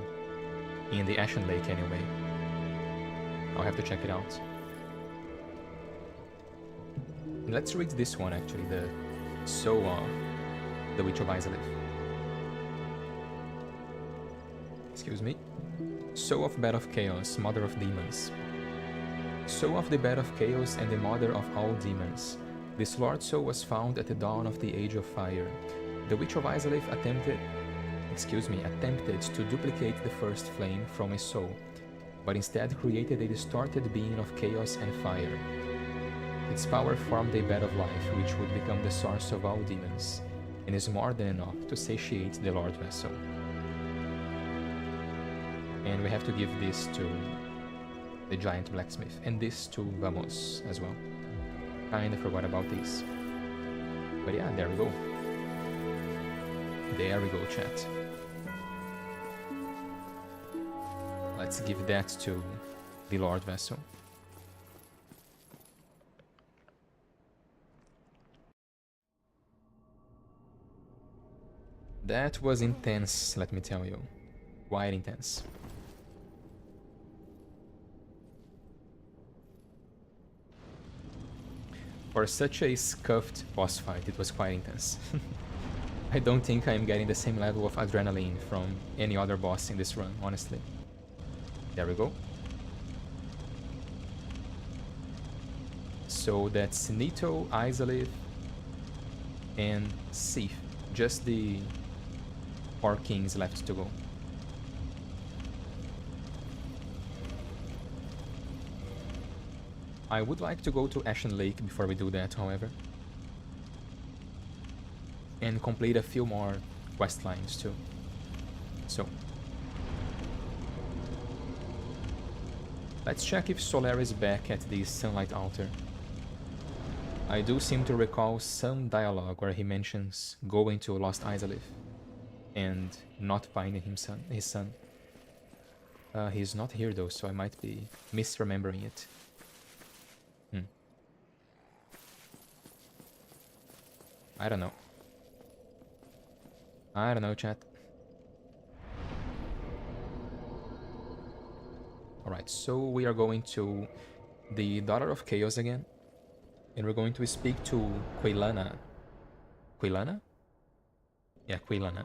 Speaker 1: in the Ashen Lake anyway. I'll have to check it out. Let's read this one, actually, the Soul of the Witch of Izalith. Excuse me. Soul of Bed of Chaos, Mother of Demons. Soul of the Bed of Chaos and the Mother of all Demons. This Lord Soul was found at the dawn of the Age of Fire. The Witch of Izalith attempted to duplicate the first flame from a soul, but instead created a distorted being of chaos and fire. Its power formed a bed of life, which would become the source of all demons, and is more than enough to satiate the Lord Vessel. And we have to give this to the giant blacksmith, and this to Vamos as well. Kinda forgot about this. But yeah, there we go. There we go, chat. Let's give that to the Lord Vessel. That was intense, let me tell you. Quite intense. For such a scuffed boss fight, it was quite intense. I don't think I'm getting the same level of adrenaline from any other boss in this run, honestly. There we go. So that's Nito, Izalith, and Sif. Just the 4 kings left to go. I would like to go to Ashen Lake before we do that, however. And complete a few more quest lines too. So let's check if Solaire is back at the Sunlight Altar. I do seem to recall some dialogue where he mentions going to Lost Izalith and not finding his son. He's not here though, so I might be misremembering it. I don't know. I don't know, chat. Alright, so we are going to the Daughter of Chaos again. And we're going to speak to Quailana. Quailana? Yeah, Quailana.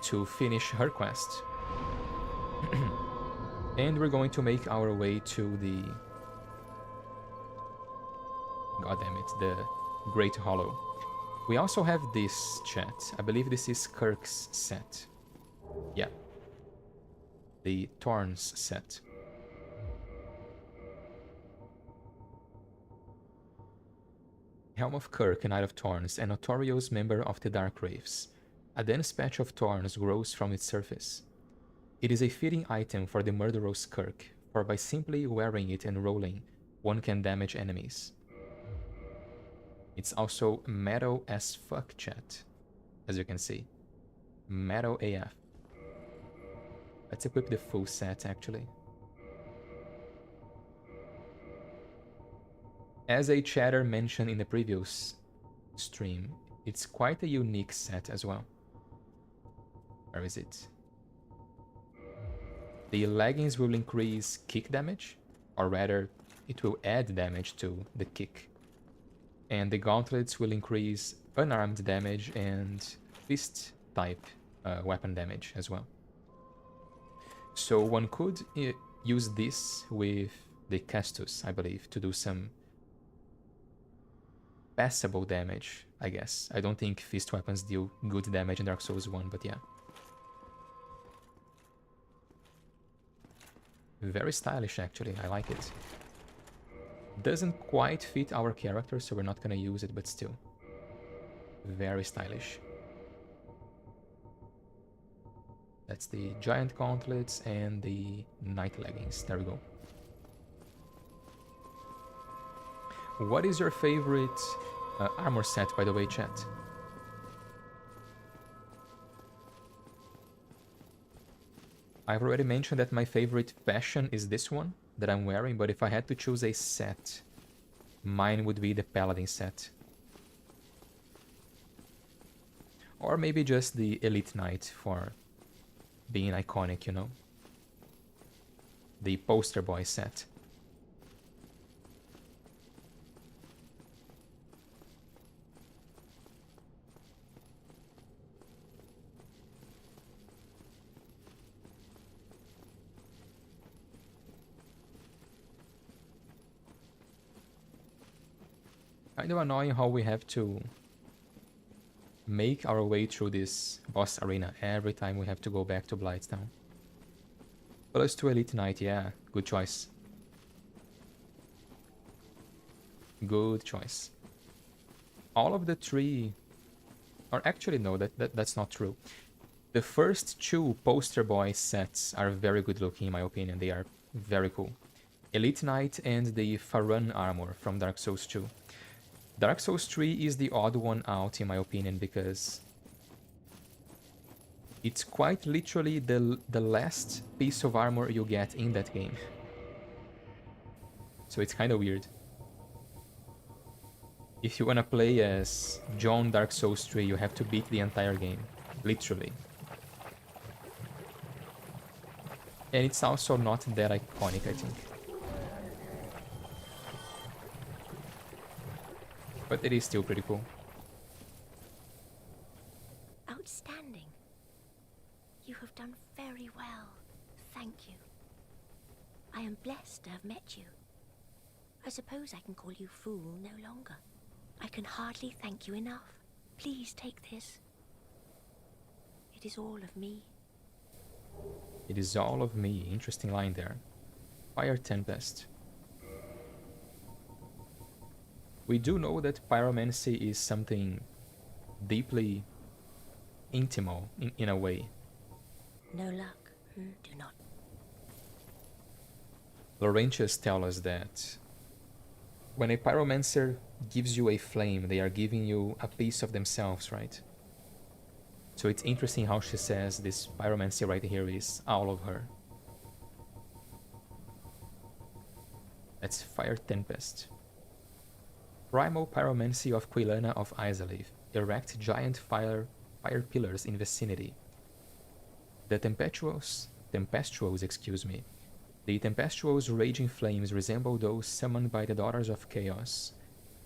Speaker 1: To finish her quest. And we're going to make our way to the... God damn it, the Great Hollow. We also have this, chat. I believe this is Kirk's set. Yeah. The Thorns set. Helm of Kirk, Knight of Thorns, a notorious member of the Dark Wraiths. A dense patch of thorns grows from its surface. It is a fitting item for the murderous Kirk, for by simply wearing it and rolling, one can damage enemies. It's also metal as fuck, chat, as you can see. Metal AF. Let's equip the full set, actually. As a chatter mentioned in the previous stream, it's quite a unique set as well. Where is it? The leggings will increase kick damage, or rather, it will add damage to the kick. And the gauntlets will increase unarmed damage and fist type weapon damage as well. So one could use this with the Castus, I believe, to do some passable damage, I guess. I don't think fist weapons deal good damage in Dark Souls 1, but yeah. Very stylish, actually. I like it. Doesn't quite fit our character, so we're not gonna use it, but still. Very stylish. That's the giant gauntlets and the knight leggings. There we go. What is your favorite armor set, by the way, chat? I've already mentioned that my favorite fashion is this one that I'm wearing, but if I had to choose a set, mine would be the Paladin set. Or maybe just the Elite Knight for being iconic, you know? The poster boy set. Kind of annoying how we have to make our way through this boss arena every time we have to go back to Blightstown. +2 Elite Knight, yeah, good choice. Good choice. All of the three... Or actually no, that's not true. The first two poster boy sets are very good looking in my opinion, they are very cool. Elite Knight and the Farun armor from Dark Souls 2. Dark Souls 3 is the odd one out in my opinion because it's quite literally the last piece of armor you get in that game. So it's kind of weird. If you wanna play as John Dark Souls 3, you have to beat the entire game, literally. And it's also not that iconic, I think. But it is still pretty cool.
Speaker 4: Outstanding. You have done very well. Thank you. I am blessed to have met you. I suppose I can call you fool no longer. I can hardly thank you enough. Please take this. It is all of me.
Speaker 1: It is all of me. Interesting line there. Fire Tempest. We do know that pyromancy is something deeply intimal, in a way.
Speaker 4: No luck. Do not.
Speaker 1: Laurentius tells us that when a pyromancer gives you a flame, they are giving you a piece of themselves, right? So it's interesting how she says this pyromancy right here is all of her. That's Fire Tempest. Primal pyromancy of Quilana of Izalith. Erect giant fire pillars in vicinity. The tempestuous, excuse me. The tempestuous raging flames resemble those summoned by the Daughters of Chaos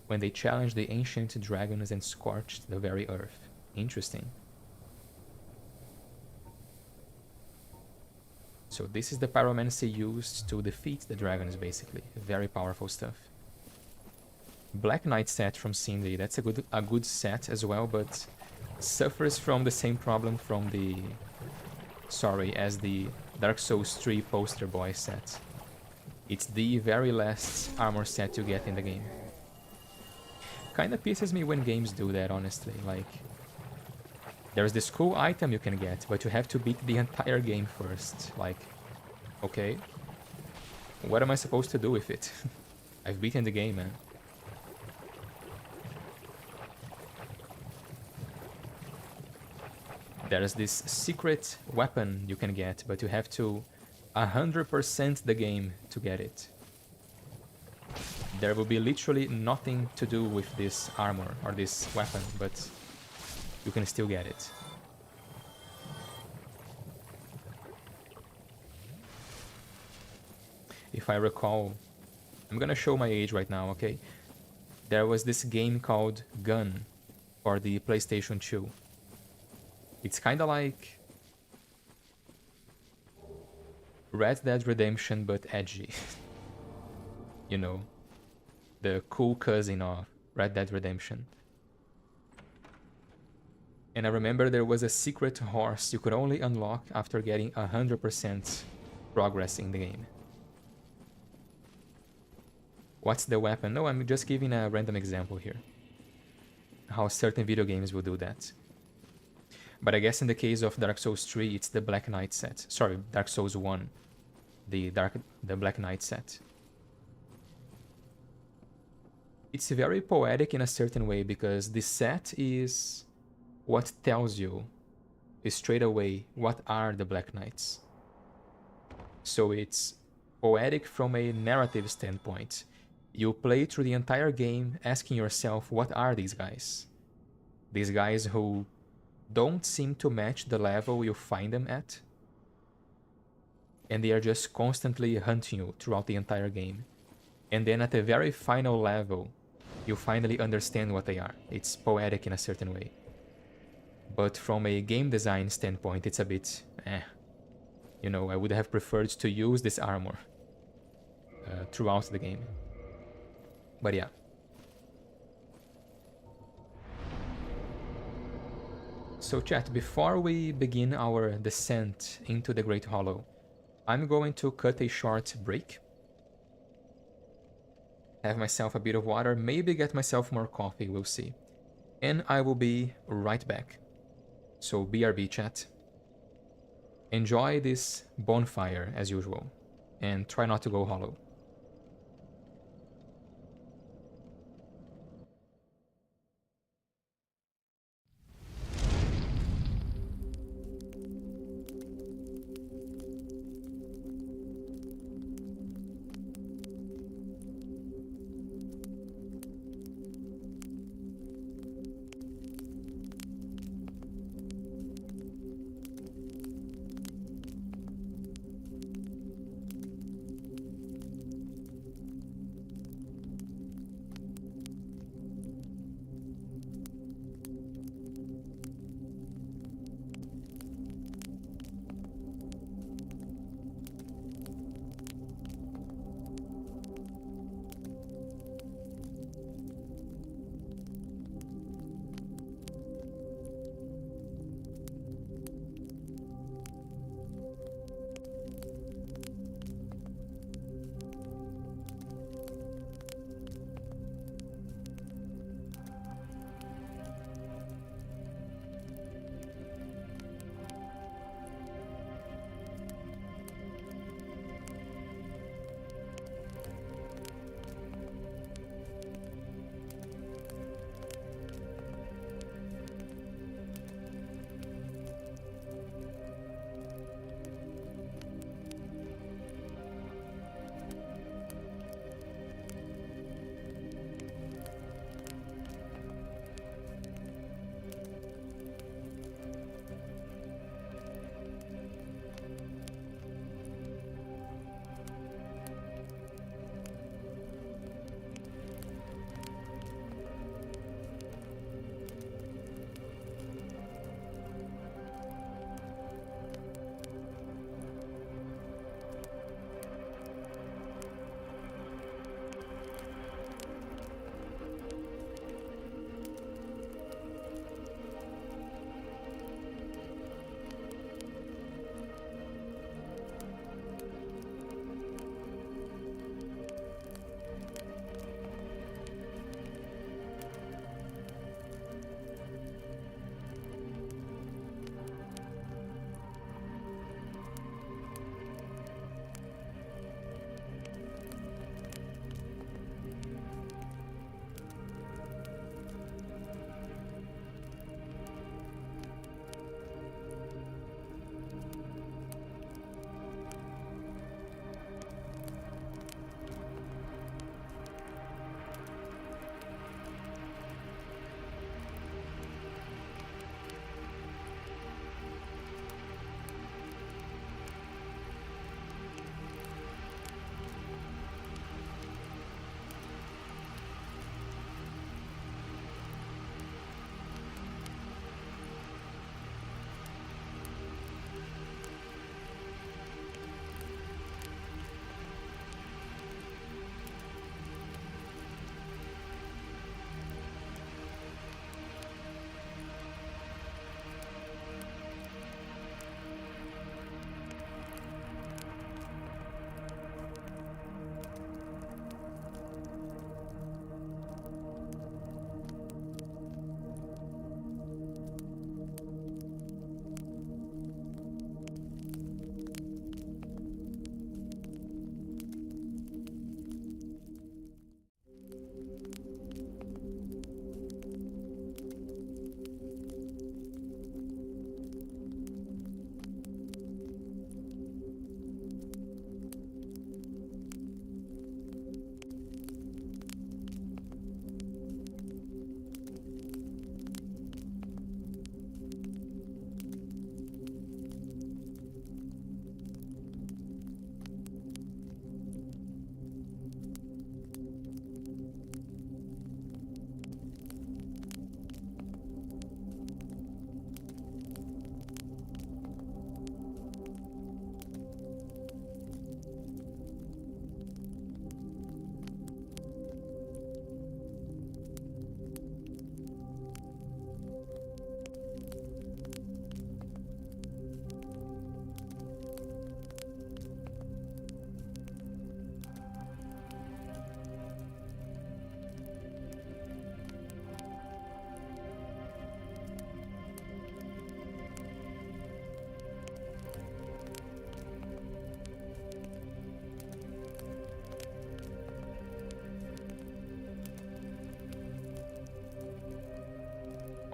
Speaker 1: when they challenged the ancient dragons and scorched the very earth. Interesting. So this is the pyromancy used to defeat the dragons, basically. Very powerful stuff. Black Knight set from Cindy, that's a good set as well, but suffers from the same problem from the... as the Dark Souls 3 poster boy set. It's the very last armor set you get in the game. Kinda pisses me when games do that, honestly, like... There's this cool item you can get, but you have to beat the entire game first. Like, okay, what am I supposed to do with it? I've beaten the game, man. There's this secret weapon you can get, but you have to 100% the game to get it. There will be literally nothing to do with this armor or this weapon, but you can still get it. If I recall, I'm gonna show my age right now, okay? There was this game called Gun for the PlayStation 2. It's kind of like Red Dead Redemption, but edgy. You know, the cool cousin of Red Dead Redemption. And I remember there was a secret horse you could only unlock after getting 100% progress in the game. What's the weapon? No, I'm just giving a random example here. How certain video games will do that. But I guess in the case of Dark Souls 3, it's the Black Knight set. Sorry, Dark Souls 1. The Black Knight set. It's very poetic in a certain way because this set is what tells you straight away what are the Black Knights. So it's poetic from a narrative standpoint. You play through the entire game asking yourself, what are these guys? These guys who don't seem to match the level you find them at. And they are just constantly hunting you throughout the entire game. And then at the very final level, you finally understand what they are. It's poetic in a certain way. But from a game design standpoint, it's a bit You know, I would have preferred to use this armor throughout the game. But yeah. So chat, before we begin our descent into the Great Hollow, I'm going to cut a short break. Have myself a bit of water, maybe get myself more coffee, we'll see. And I will be right back. So BRB chat. Enjoy this bonfire as usual, and try not to go hollow.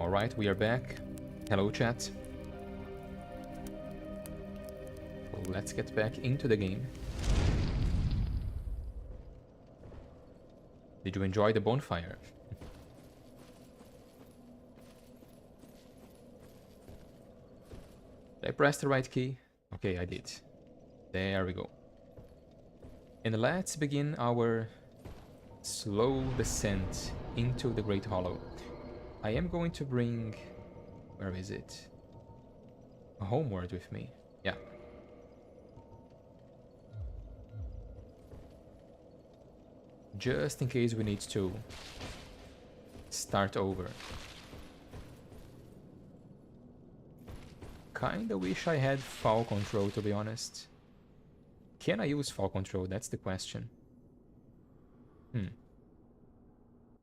Speaker 1: Alright, we are back. Hello, chat. So let's get back into the game. Did you enjoy the bonfire? Did I press the right key? Okay, I did. There we go. And let's begin our slow descent into the Great Hollow. I am going to bring... Where is it? A homeward with me. Yeah. Just in case we need to start over. Kinda wish I had fall control, to be honest. Can I use fall control? That's the question.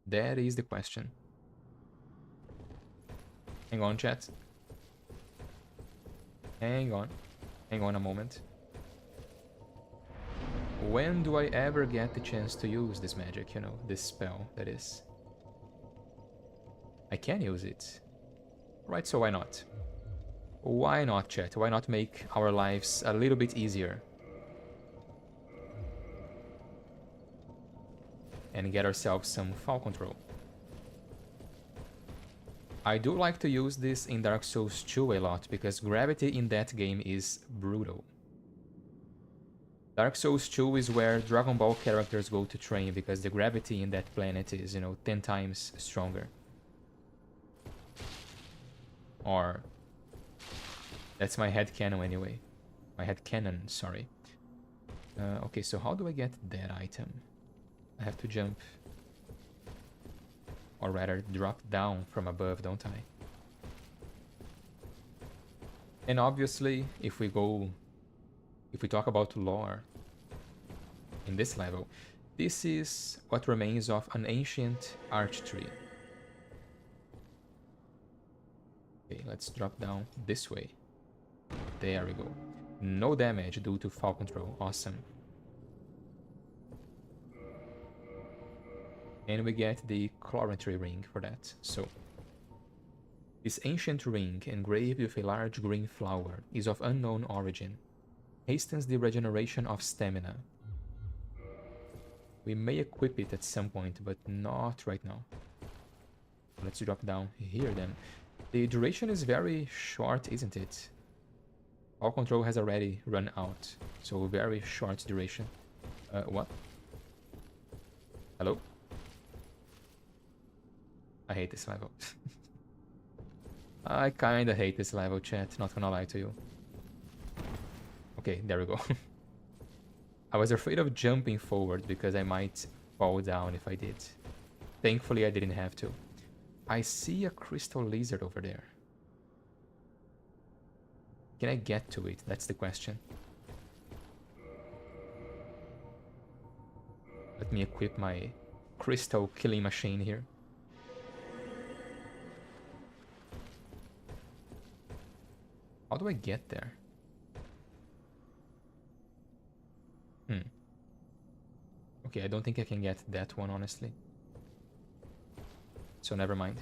Speaker 1: That is the question. Hang on, chat. Hang on. Hang on a moment. When do I ever get the chance to use this magic, you know, this spell, that is? I can use it. Right, so why not? Why not, chat? Why not make our lives a little bit easier? And get ourselves some fall control. I do like to use this in Dark Souls 2 a lot, because gravity in that game is brutal. Dark Souls 2 is where Dragon Ball characters go to train, because the gravity in that planet is, you know, 10 times stronger. Or... that's my headcanon anyway. My headcanon, sorry. Okay, so how do I get that item? I have to jump. Or rather, drop down from above, don't I? And obviously, if we talk about lore in this level, this is what remains of an ancient arch tree. Okay, let's drop down this way. There we go. No damage due to fall control. Awesome. And we get the Lorethrough ring for that. So, this ancient ring, engraved with a large green flower, is of unknown origin. Hastens the regeneration of stamina. We may equip it at some point, but not right now. Let's drop down here then. The duration is very short, isn't it? All control has already run out, so very short duration. What? Hello? I hate this level. I kinda hate this level, chat, not gonna lie to you. Okay, there we go. I was afraid of jumping forward because I might fall down if I did. Thankfully, I didn't have to. I see a crystal lizard over there. Can I get to it? That's the question. Let me equip my crystal killing machine here. How do I get there? Okay, I don't think I can get that one, honestly. So never mind.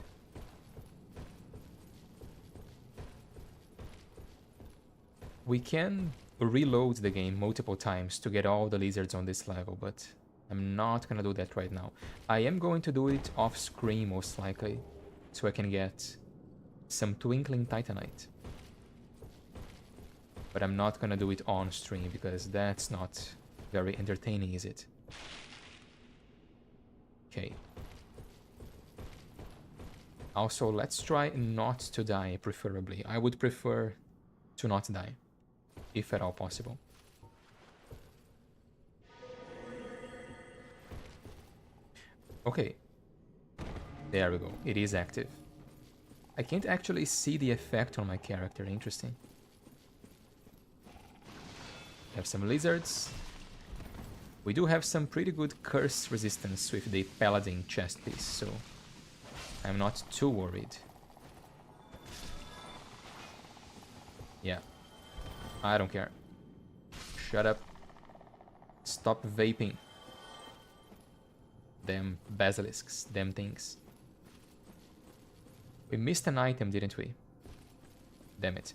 Speaker 1: We can reload the game multiple times to get all the lizards on this level, but I'm not gonna do that right now. I am going to do it off screen most likely, so I can get some twinkling titanite. But I'm not gonna do it on stream because that's not very entertaining, is it? Okay. Also, let's try not to die, preferably. I would prefer to not die, if at all possible. Okay. There we go. It is active. I can't actually see the effect on my character. Interesting. Have some lizards. We do have some pretty good curse resistance with the paladin chest piece, so I'm not too worried. Yeah. I don't care. Shut up. Stop vaping. Damn basilisks. Damn things. We missed an item, didn't we? Damn it.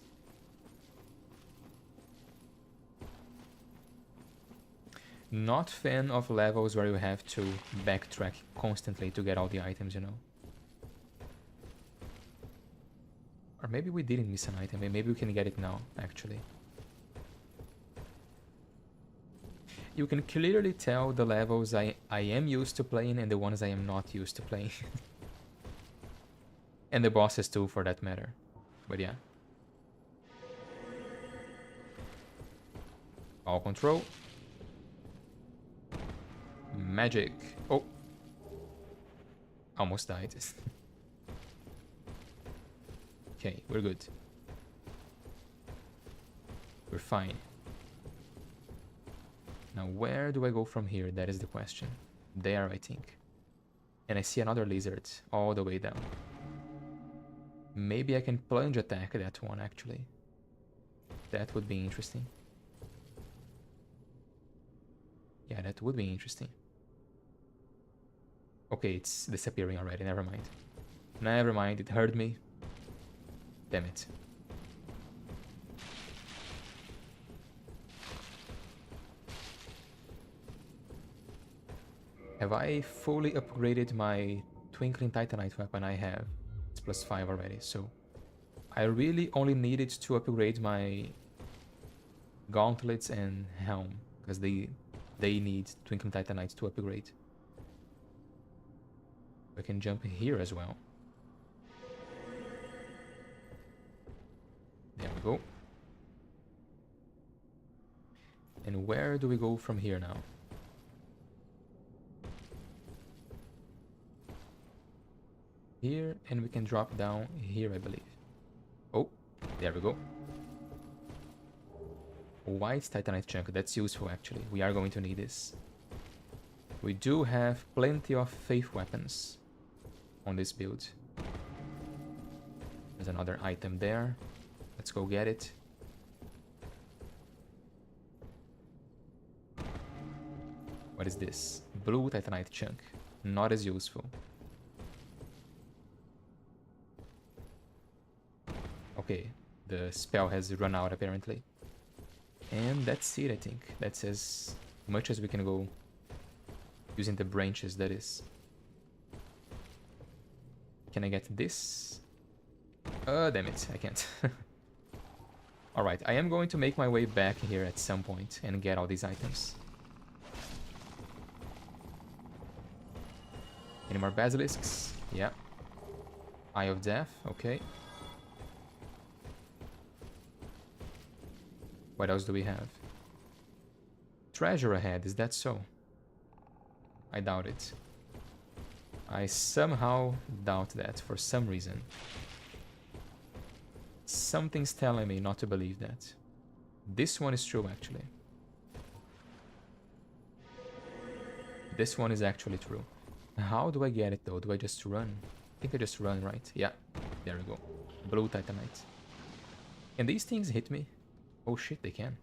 Speaker 1: Not fan of levels where you have to backtrack constantly to get all the items, you know. Or maybe we didn't miss an item. Maybe we can get it now, actually. You can clearly tell the levels I am used to playing and the ones I am not used to playing. And the bosses too, for that matter. But yeah. All control. Magic. Oh. Almost died. Okay, we're good. We're fine. Now, where do I go from here? That is the question. There, I think. And I see another lizard all the way down. Maybe I can plunge attack that one, actually. That would be interesting. Yeah, that would be interesting. Okay, it's disappearing already. Never mind. Never mind, it hurt me. Damn it. Have I fully upgraded my Twinkling Titanite weapon? I have. It's +5 already, so... I really only needed to upgrade my gauntlets and helm, because they need Twinkling Titanite to upgrade. I can jump here as well. There we go. And where do we go from here now? Here, and we can drop down here, I believe. Oh, there we go. White Titanite chunk, that's useful actually. We are going to need this. We do have plenty of faith weapons on this build. There's another item there. Let's go get it. What is this? Blue Titanite chunk. Not as useful. Okay, the spell has run out apparently. And that's it, I think. That's as much as we can go using the branches, that is. Can I get this? Damn it, I can't. Alright, I am going to make my way back here at some point and get all these items. Any more basilisks? Yeah. Eye of Death, okay. What else do we have? Treasure ahead, is that so? I doubt it. I somehow doubt that for some reason. Something's telling me not to believe that. This one is true, actually. This one is actually true. How do I get it, though? Do I just run? I think I just run, right? Yeah, there we go. Blue Titanite. Can these things hit me? Oh shit, they can.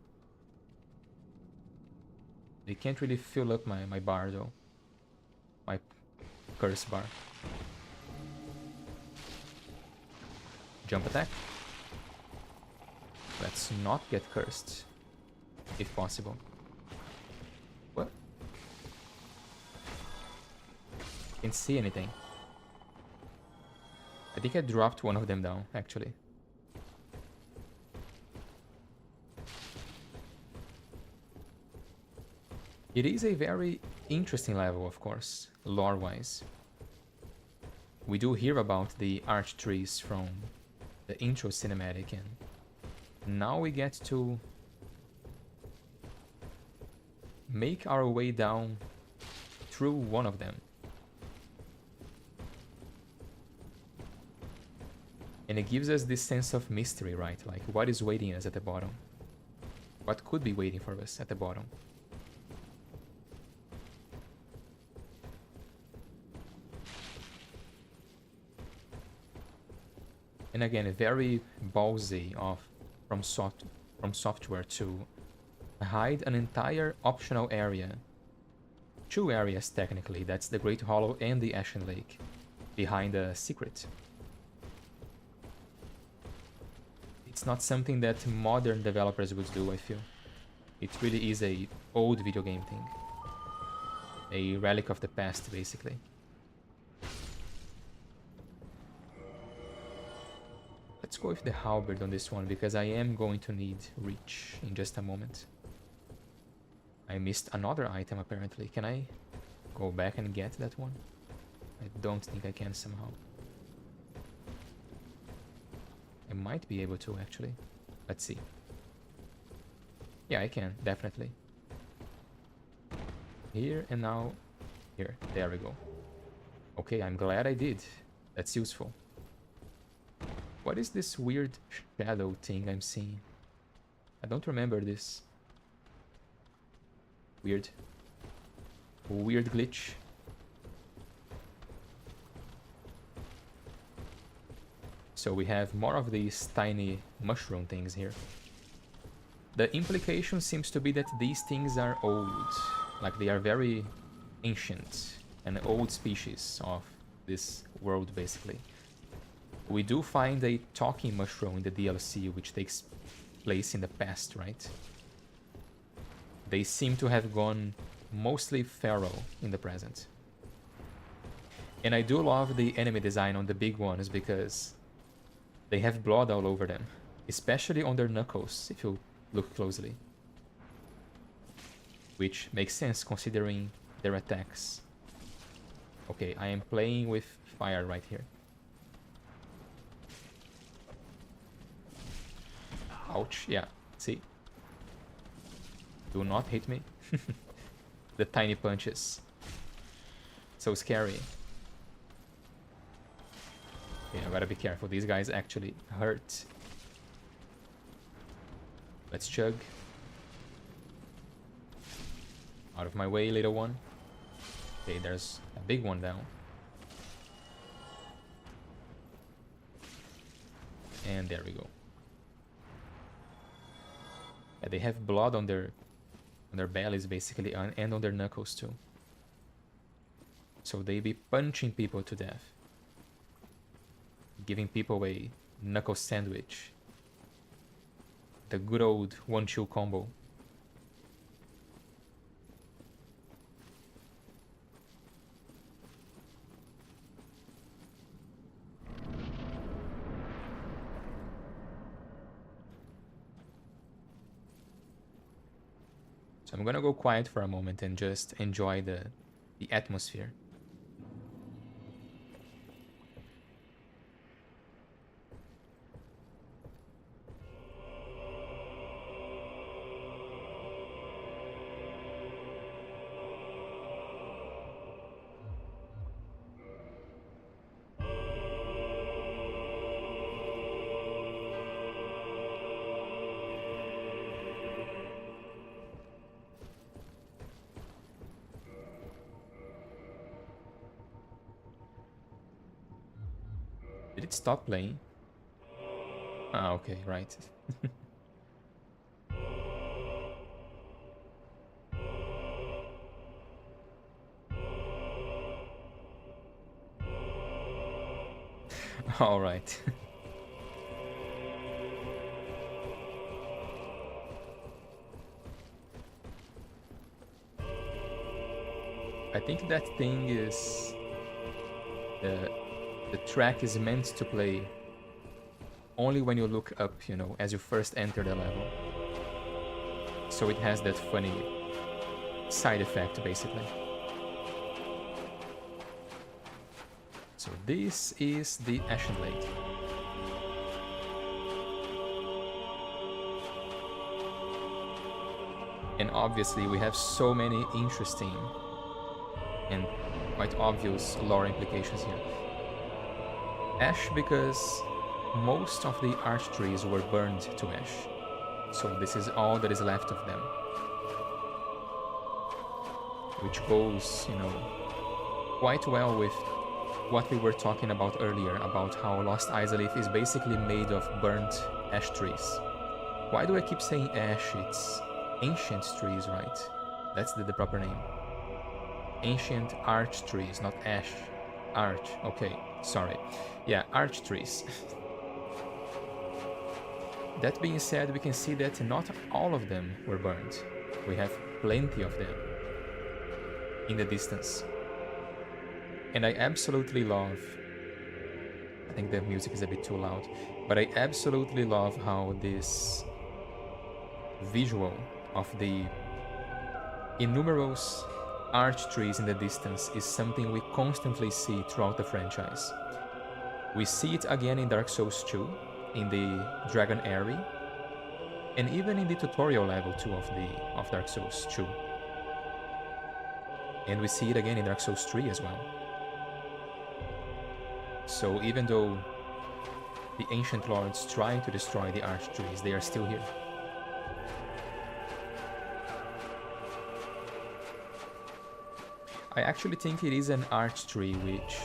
Speaker 1: They can't really fill up my bar, though. My curse bar. Jump attack. Let's not get cursed, if possible. What? Can't see anything. I think I dropped one of them down, actually. It is a very interesting level, of course, lore-wise. We do hear about the arch trees from the intro cinematic, and now we get to make our way down through one of them. And it gives us this sense of mystery, right? Like, what is waiting us at the bottom? What could be waiting for us at the bottom? And again, very ballsy from software to hide an entire optional area. 2 areas technically, that's the Great Hollow and the Ashen Lake, behind a secret. It's not something that modern developers would do, I feel. It really is a old video game thing. A relic of the past, basically. Let's go with the halberd on this one, because I am going to need reach in just a moment. I missed another item, apparently. Can I go back and get that one? I don't think I can somehow. I might be able to, actually. Let's see. Yeah, I can, definitely. Here and now. Here, there we go. Okay, I'm glad I did. That's useful. What is this weird shadow thing I'm seeing? I don't remember this. Weird. Weird glitch. So we have more of these tiny mushroom things here. The implication seems to be that these things are old. Like they are very ancient. An old species of this world, basically. We do find a talking mushroom in the DLC, which takes place in the past, right? They seem to have gone mostly feral in the present. And I do love the enemy design on the big ones because they have blood all over them, especially on their knuckles, if you look closely. Which makes sense considering their attacks. Okay, I am playing with fire right here. Ouch, yeah, see? Do not hit me. The tiny punches. So scary. Okay, I gotta be careful. These guys actually hurt. Let's chug. Out of my way, little one. Okay, there's a big one down. And there we go. Yeah, they have blood on their bellies, basically, and on their knuckles, too. So they be punching people to death. Giving people a knuckle sandwich. The good old 1-2 combo. So I'm gonna go quiet for a moment and just enjoy the atmosphere. Did it stop playing? Ah, okay, right. All right. I think that thing is the track is meant to play only when you look up, you know, as you first enter the level. So it has that funny side effect, basically. So this is the Ashen Blade. And obviously we have so many interesting and quite obvious lore implications here. Ash because most of the arch trees were burned to ash. So this is all that is left of them. Which goes, you know, quite well with what we were talking about earlier, about how Lost Izalith is basically made of burnt ash trees. Why do I keep saying ash? It's ancient trees, right? That's the proper name. Ancient arch trees, not ash. Arch, okay, sorry. Yeah, arch trees. That being said, we can see that not all of them were burned. We have plenty of them in the distance. And I absolutely love... I think the music is a bit too loud, but I absolutely love how this visual of the innumerable arch trees in the distance is something we constantly see throughout the franchise. We see it again in Dark Souls 2, in the Dragon Aerie, and even in the tutorial level 2 of Dark Souls 2. And we see it again in Dark Souls 3 as well. So even though the Ancient Lords try to destroy the arch trees, they are still here. I actually think it is an arch tree which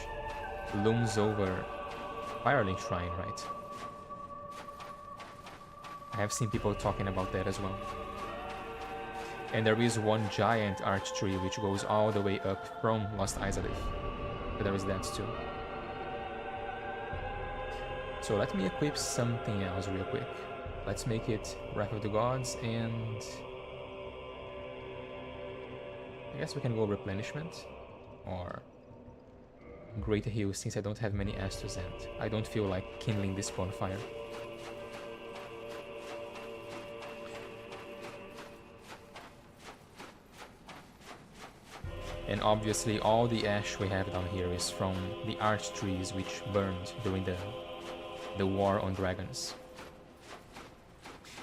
Speaker 1: looms over Firelink Shrine, right? I have seen people talking about that as well. And there is one giant arch tree which goes all the way up from Lost Izalith. But there is that too. So let me equip something else real quick. Let's make it Wrath of the Gods, and I guess we can go Replenishment or Great Heal, since I don't have many Astros and I don't feel like kindling this bonfire. And obviously all the ash we have down here is from the arch trees which burned during the war on dragons.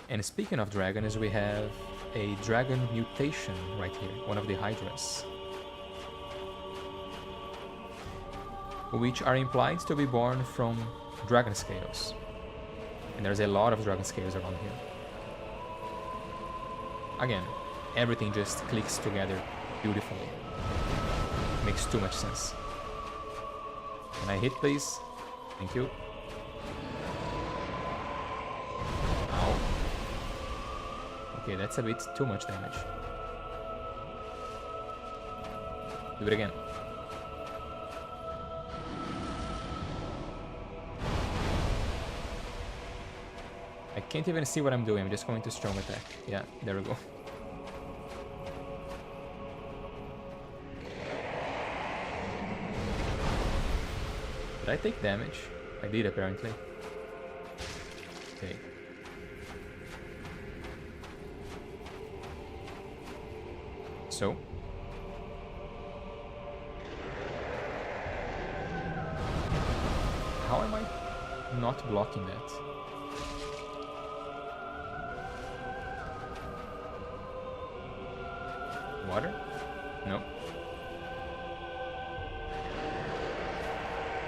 Speaker 1: And speaking of dragons, we have a dragon mutation right here, one of the hydras, which are implied to be born from dragon scales. And there's a lot of dragon scales around here. Again, everything just clicks together beautifully. Makes too much sense. Can I hit, please? Thank you. Ow. Okay, that's a bit too much damage. Do it again. I can't even see what I'm doing. I'm just going to strong attack. Yeah, there we go. Did I take damage? I did, apparently. Okay. So. How am I not blocking that? Water? No.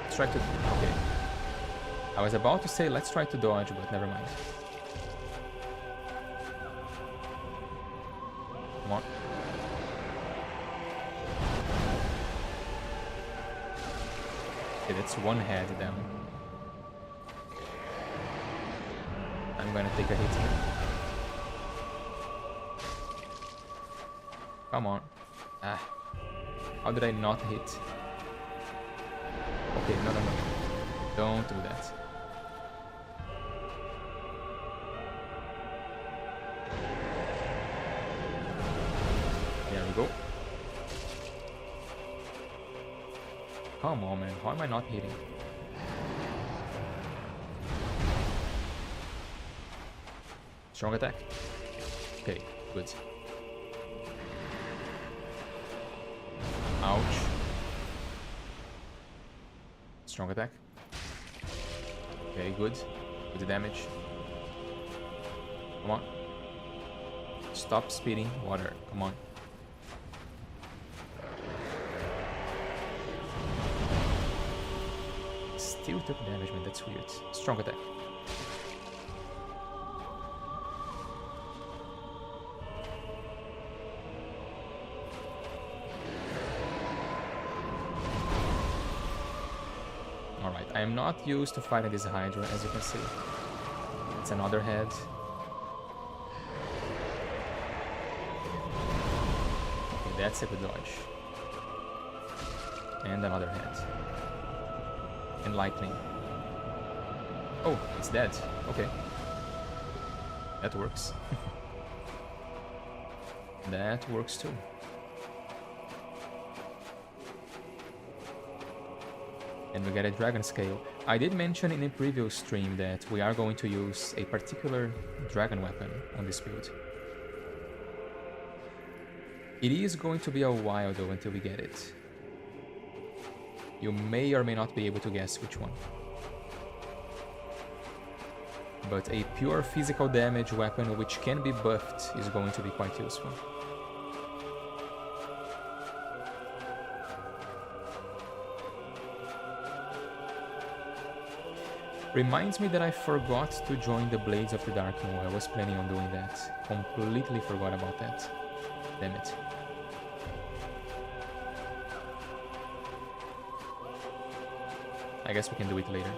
Speaker 1: Let's try to... Okay. I was about to say let's try to dodge, but never mind. Come on. Okay, that's one head down. I'm gonna take a hit here. Come on. Ah. How did I not hit? Okay, no. Don't do that. There we go. Come on, man. How am I not hitting? Strong attack. Okay, good. Ouch. Strong attack. Okay, good. Good damage. Come on. Stop speeding water. Come on. Still took damage, man. That's weird. Strong attack. I am not used to fighting this Hydra, as you can see. It's another head. Okay, that's a good dodge. And another head. And lightning. Oh, it's dead. Okay. That works. That works too. And we get a dragon scale. I did mention in a previous stream that we are going to use a particular dragon weapon on this build. It is going to be a while though until we get it. You may or may not be able to guess which one. But a pure physical damage weapon which can be buffed is going to be quite useful. Reminds me that I forgot to join the Blades of the Dark Moor. I was planning on doing that. Completely forgot about that. Damn it. I guess we can do it later.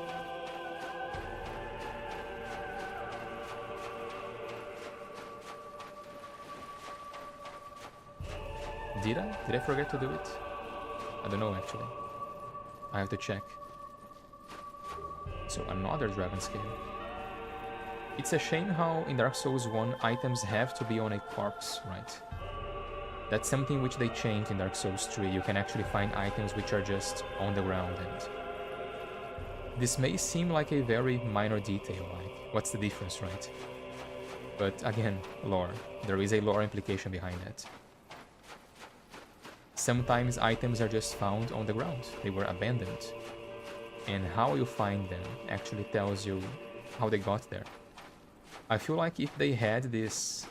Speaker 1: Did I? Did I forget to do it? I don't know actually. I have to check. So another dragon scale. It's a shame how in Dark Souls 1 items have to be on a corpse, right? That's something which they changed in Dark Souls 3. You can actually find items which are just on the ground, and this may seem like a very minor detail, like what's the difference, right? But again, lore. There is a lore implication behind that. Sometimes items are just found on the ground. They were abandoned. And how you find them actually tells you how they got there. I feel like if they had this,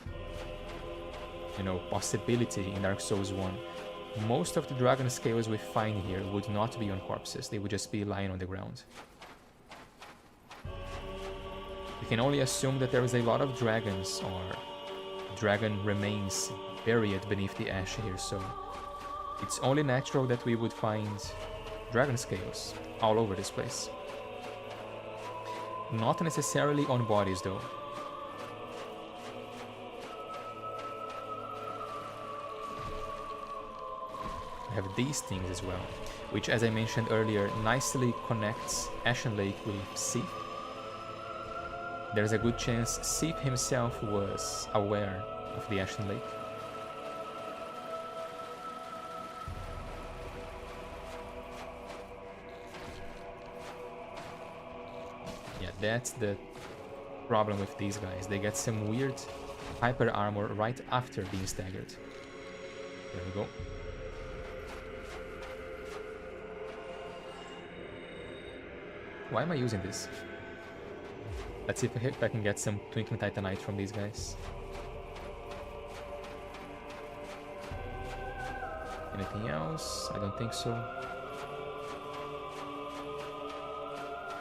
Speaker 1: you know, possibility in Dark Souls 1, most of the dragon scales we find here would not be on corpses. They would just be lying on the ground. We can only assume that there is a lot of dragons or dragon remains buried beneath the ash here, so it's only natural that we would find dragon scales all over this place. Not necessarily on bodies though. We have these things as well, which, as I mentioned earlier, nicely connects Ashen Lake with Sif. There's a good chance Sif himself was aware of the Ashen Lake. That's the problem with these guys. They get some weird hyper armor right after being staggered. There we go. Why am I using this? Let's see if I can get some Twinkling Titanite from these guys. Anything else? I don't think so.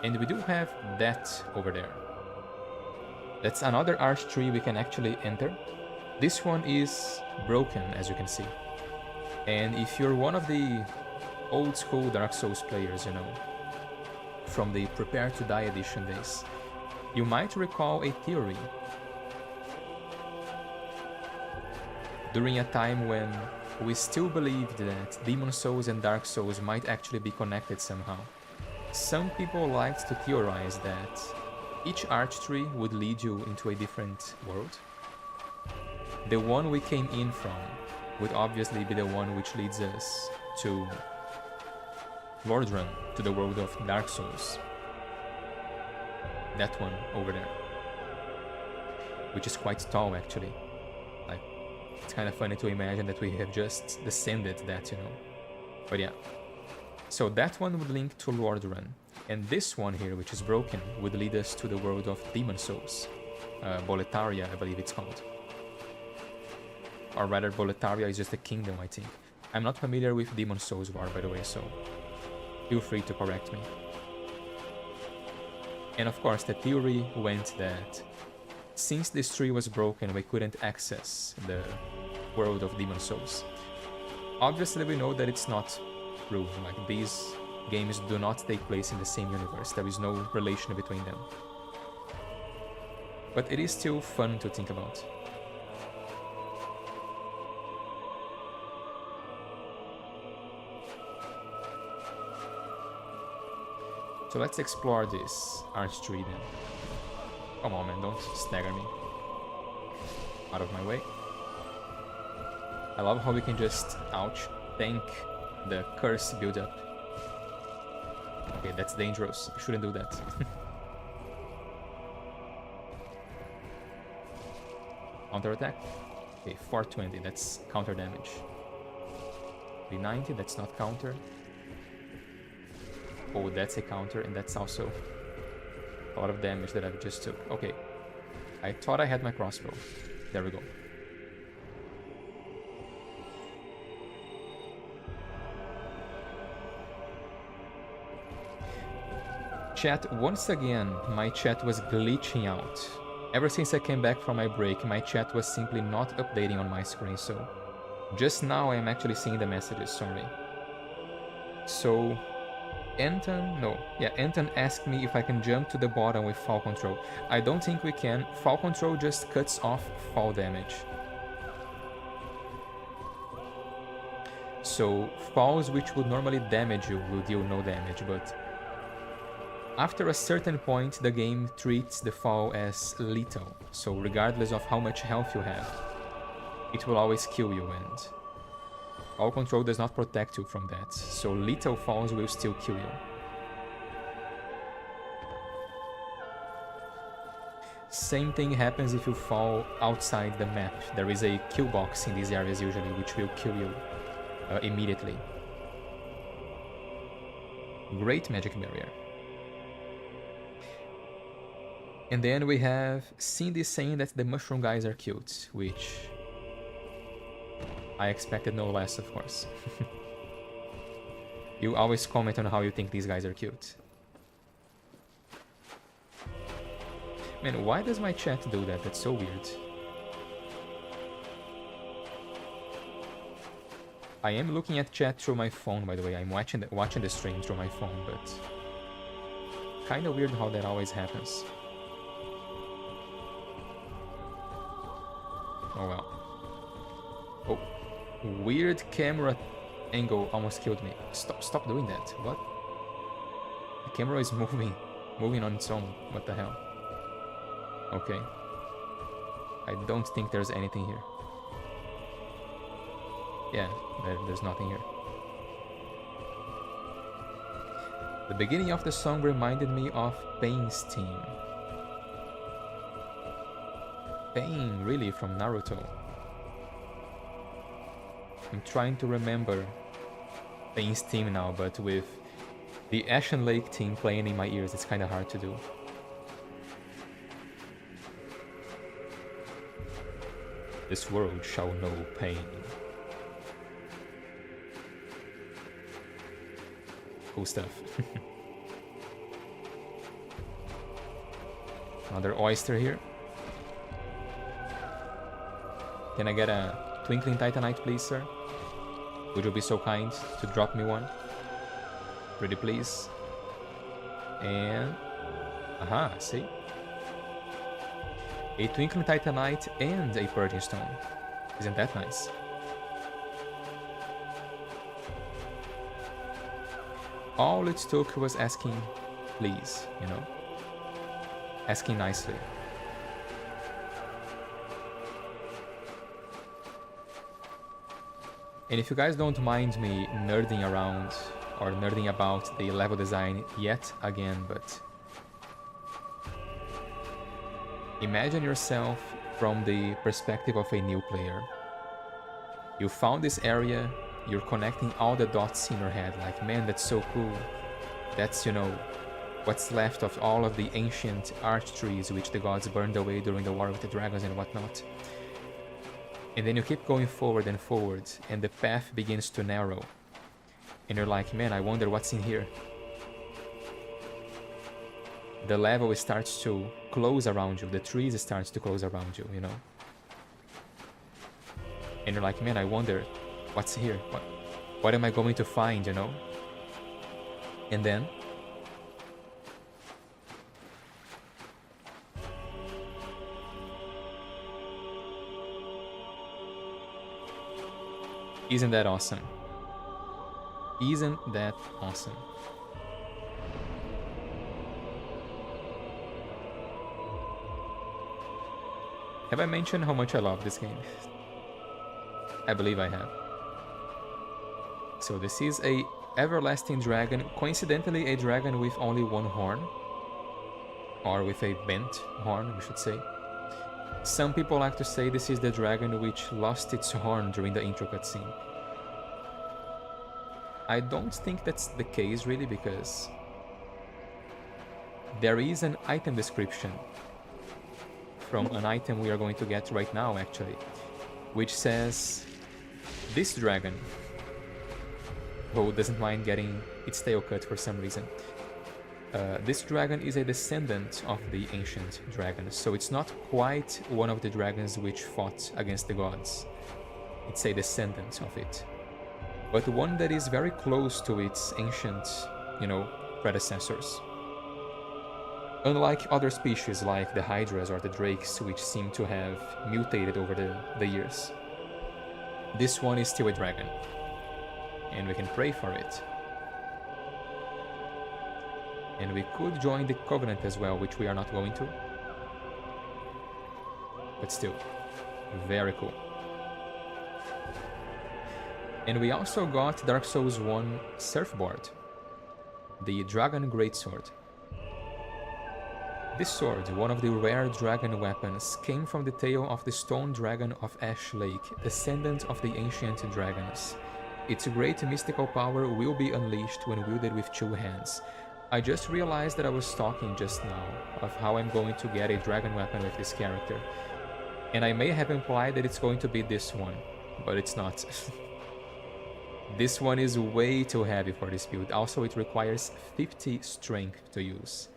Speaker 1: And we do have that over there. That's another arch tree we can actually enter. This one is broken, as you can see. And if you're one of the old school Dark Souls players, you know, from the Prepare to Die edition days, you might recall a theory during a time when we still believed that Demon Souls and Dark Souls might actually be connected somehow. Some people liked to theorize that each archtree would lead you into a different world. The one we came in from would obviously be the one which leads us to Lorethrough, to the world of Dark Souls. That one over there. Which is quite tall actually. Like, it's kind of funny to imagine that we have just descended that, you know. But yeah. So that one would link to Lorethrough, and this one here, which is broken, would lead us to the world of Demon Souls. Boletaria, I believe it's called. Or rather, Boletaria is just a kingdom, I think. I'm not familiar with Demon Souls lore, by the way, so feel free to correct me. And of course, the theory went that since this tree was broken, we couldn't access the world of Demon Souls. Obviously, we know that it's not true. Like, these games do not take place in the same universe. There is no relation between them. But it is still fun to think about. So let's explore this archtree then. Come on, man, don't stagger me. out of my way. I love how we can just, ouch, tank the curse build up. Okay, that's dangerous. I shouldn't do that. Counter attack. Okay, 420, that's counter damage. 390, that's not counter. Oh, that's a counter, and that's also a lot of damage that I've just took. Okay, I thought I had my crossbow. There we go. Chat, once again, my chat was glitching out. Ever since I came back from my break, my chat was simply not updating on my screen, so just now I am actually seeing the messages, sorry. So, Anton asked me if I can jump to the bottom with fall control. I don't think we can. Fall control just cuts off fall damage. So, falls which would normally damage you will deal no damage, but after a certain point, the game treats the fall as lethal, so regardless of how much health you have, it will always kill you, and fall control does not protect you from that, so lethal falls will still kill you. Same thing happens if you fall outside the map. There is a kill box in these areas usually, which will kill you immediately. Great magic barrier. And then we have Cindy saying that the mushroom guys are cute, which I expected no less, of course. You always comment on how you think these guys are cute. Man, why does my chat do that? That's so weird. I am looking at chat through my phone, by the way. I'm watching the stream through my phone, but kinda weird how that always happens. Oh well. Oh, weird camera angle almost killed me. Stop doing that. What? The camera is moving on its own. What the hell? Okay. I don't think there's anything here. Yeah, there's nothing here. The beginning of the song reminded me of Pain's theme. Pain, really, from Naruto. I'm trying to remember Pain's theme now, but with the Ashen Lake theme playing in my ears, it's kinda hard to do. This world shall know pain. Cool stuff. Another oyster here. Can I get a Twinkling Titanite, please, sir? Would you be so kind to drop me one? Pretty please. And... aha, see? A Twinkling Titanite and a Purging Stone. Isn't that nice? All it took was asking please, you know? Asking nicely. And if you guys don't mind me nerding around or nerding about the level design yet again, but imagine yourself from the perspective of a new player. You found this area, you're connecting all the dots in your head, like, man, that's so cool. That's, you know, what's left of all of the ancient arch trees which the gods burned away during the war with the dragons and whatnot. And then you keep going forward and forward, and the path begins to narrow. And you're like, man, I wonder what's in here. The level starts to close around you, the trees starts to close around you, you know? And you're like, man, I wonder what's here? What am I going to find, you know? And then isn't that awesome? Isn't that awesome? Have I mentioned how much I love this game? I believe I have. So this is a everlasting dragon, coincidentally a dragon with only one horn. Or with a bent horn, we should say. Some people like to say this is the dragon which lost its horn during the intro cutscene. I don't think that's the case really, because there is an item description from an item we are going to get right now actually, which says this dragon, who doesn't mind getting its tail cut for some reason, this dragon is a descendant of the ancient dragons, so it's not quite one of the dragons which fought against the gods. It's a descendant of it, but one that is very close to its ancient, predecessors. Unlike other species like the hydras or the drakes, which seem to have mutated over the years, this one is still a dragon, and we can pray for it. And we could join the Covenant as well, which we are not going to. But still, very cool. And we also got Dark Souls 1 Surfboard, the Dragon Greatsword. This sword, one of the rare dragon weapons, came from the tail of the stone dragon of Ash Lake, descendant of the ancient dragons. Its great mystical power will be unleashed when wielded with two hands. I just realized that I was talking just now of how I'm going to get a dragon weapon with this character. And I may have implied that it's going to be this one, but it's not. This one is way too heavy for this build. Also, it requires 50 strength to use,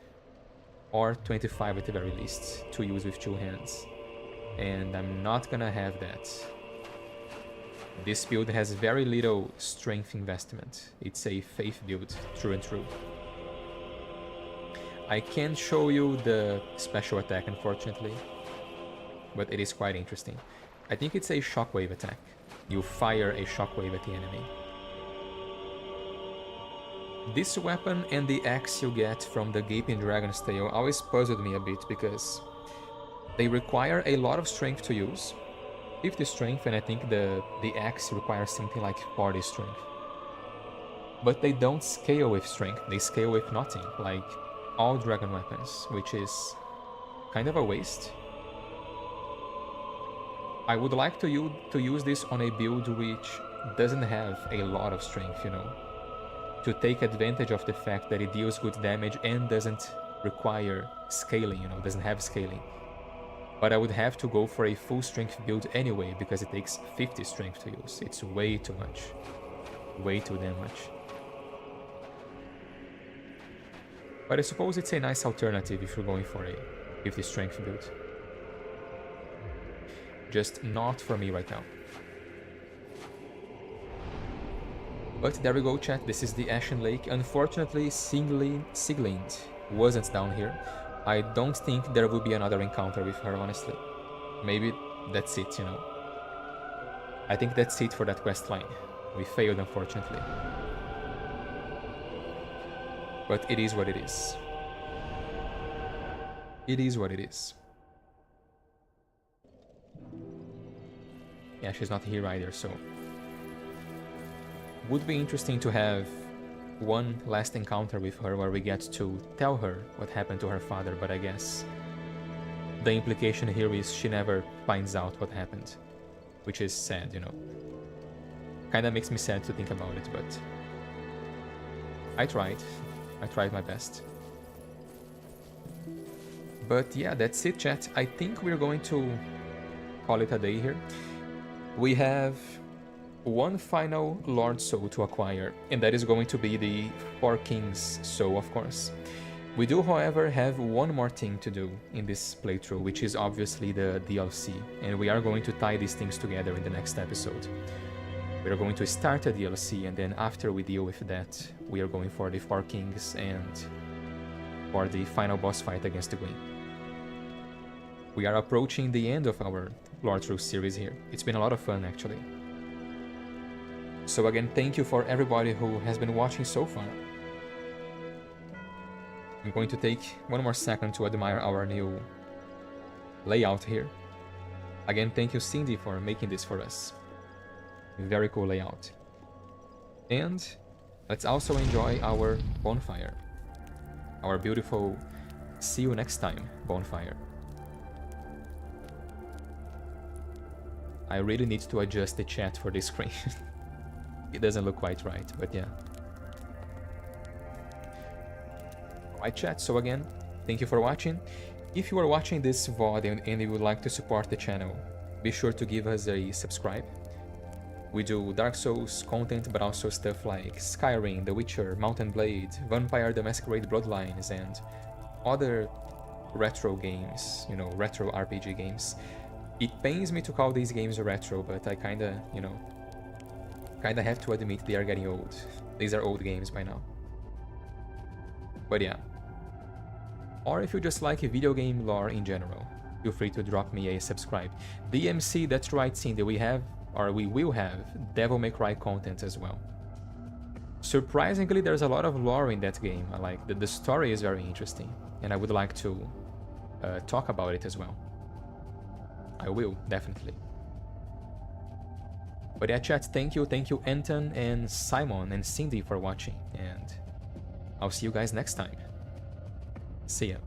Speaker 1: or 25 at the very least, to use with two hands. And I'm not gonna have that. This build has very little strength investment. It's a faith build, true and true. I can't show you the special attack, unfortunately, but it is quite interesting. I think it's a shockwave attack. You fire a shockwave at the enemy. This weapon and the axe you get from the Gaping Dragon's Tail always puzzled me a bit, because they require a lot of strength to use. 50 strength, and I think the axe requires something like 40 strength. But they don't scale with strength, they scale with nothing, like all dragon weapons, which is kind of a waste. I would like to use this on a build which doesn't have a lot of strength, to take advantage of the fact that it deals good damage and doesn't require scaling, doesn't have scaling. But I would have to go for a full strength build anyway, because it takes 50 strength to use. It's way too much. Way too damn much. But I suppose it's a nice alternative if you're going for a 50 strength build. Just not for me right now. But there we go, chat. This is the Ashen Lake. Unfortunately, Sieglind wasn't down here. I don't think there will be another encounter with her, honestly. Maybe that's it, I think that's it for that quest line. We failed, unfortunately. But it is what it is. It is what it is. Yeah, she's not here either, so... Would be interesting to have one last encounter with her where we get to tell her what happened to her father, but I guess the implication here is she never finds out what happened, which is sad, Kinda makes me sad to think about it, but I tried my best. But yeah, that's it, chat. I think we're going to call it a day here. We have one final Lord Soul to acquire, and that is going to be the Four Kings Soul, of course. We do, however, have one more thing to do in this playthrough, which is obviously the DLC, and we are going to tie these things together in the next episode. We are going to start a DLC, and then after we deal with that, we are going for the Four Kings and for the final boss fight against the Queen. We are approaching the end of our Lorethrough series here. It's been a lot of fun, actually. So again, thank you for everybody who has been watching so far. I'm going to take one more second to admire our new layout here. Again, thank you Cindy for making this for us. Very cool layout. And let's also enjoy our bonfire. Our beautiful see you next time bonfire. I really need to adjust the chat for this screen. It doesn't look quite right, but yeah. Alright chat, so again, thank you for watching. If you are watching this VOD and you would like to support the channel, be sure to give us a subscribe. We do Dark Souls content, but also stuff like Skyrim, The Witcher, Mountain Blade, Vampire the Masquerade Bloodlines, and other retro games, you know, retro RPG games. It pains me to call these games retro, but I kinda, you know, kinda have to admit they are getting old. These are old games by now. But yeah. Or if you just like video game lore in general, feel free to drop me a subscribe. DMC, that's right, Cindy, we will have Devil May Cry content as well. Surprisingly, there's a lot of lore in that game. I like the story is very interesting, and I would like to talk about it as well. I will, definitely. But yeah, chat, thank you Anton and Simon and Cindy for watching, and I'll see you guys next time. See ya.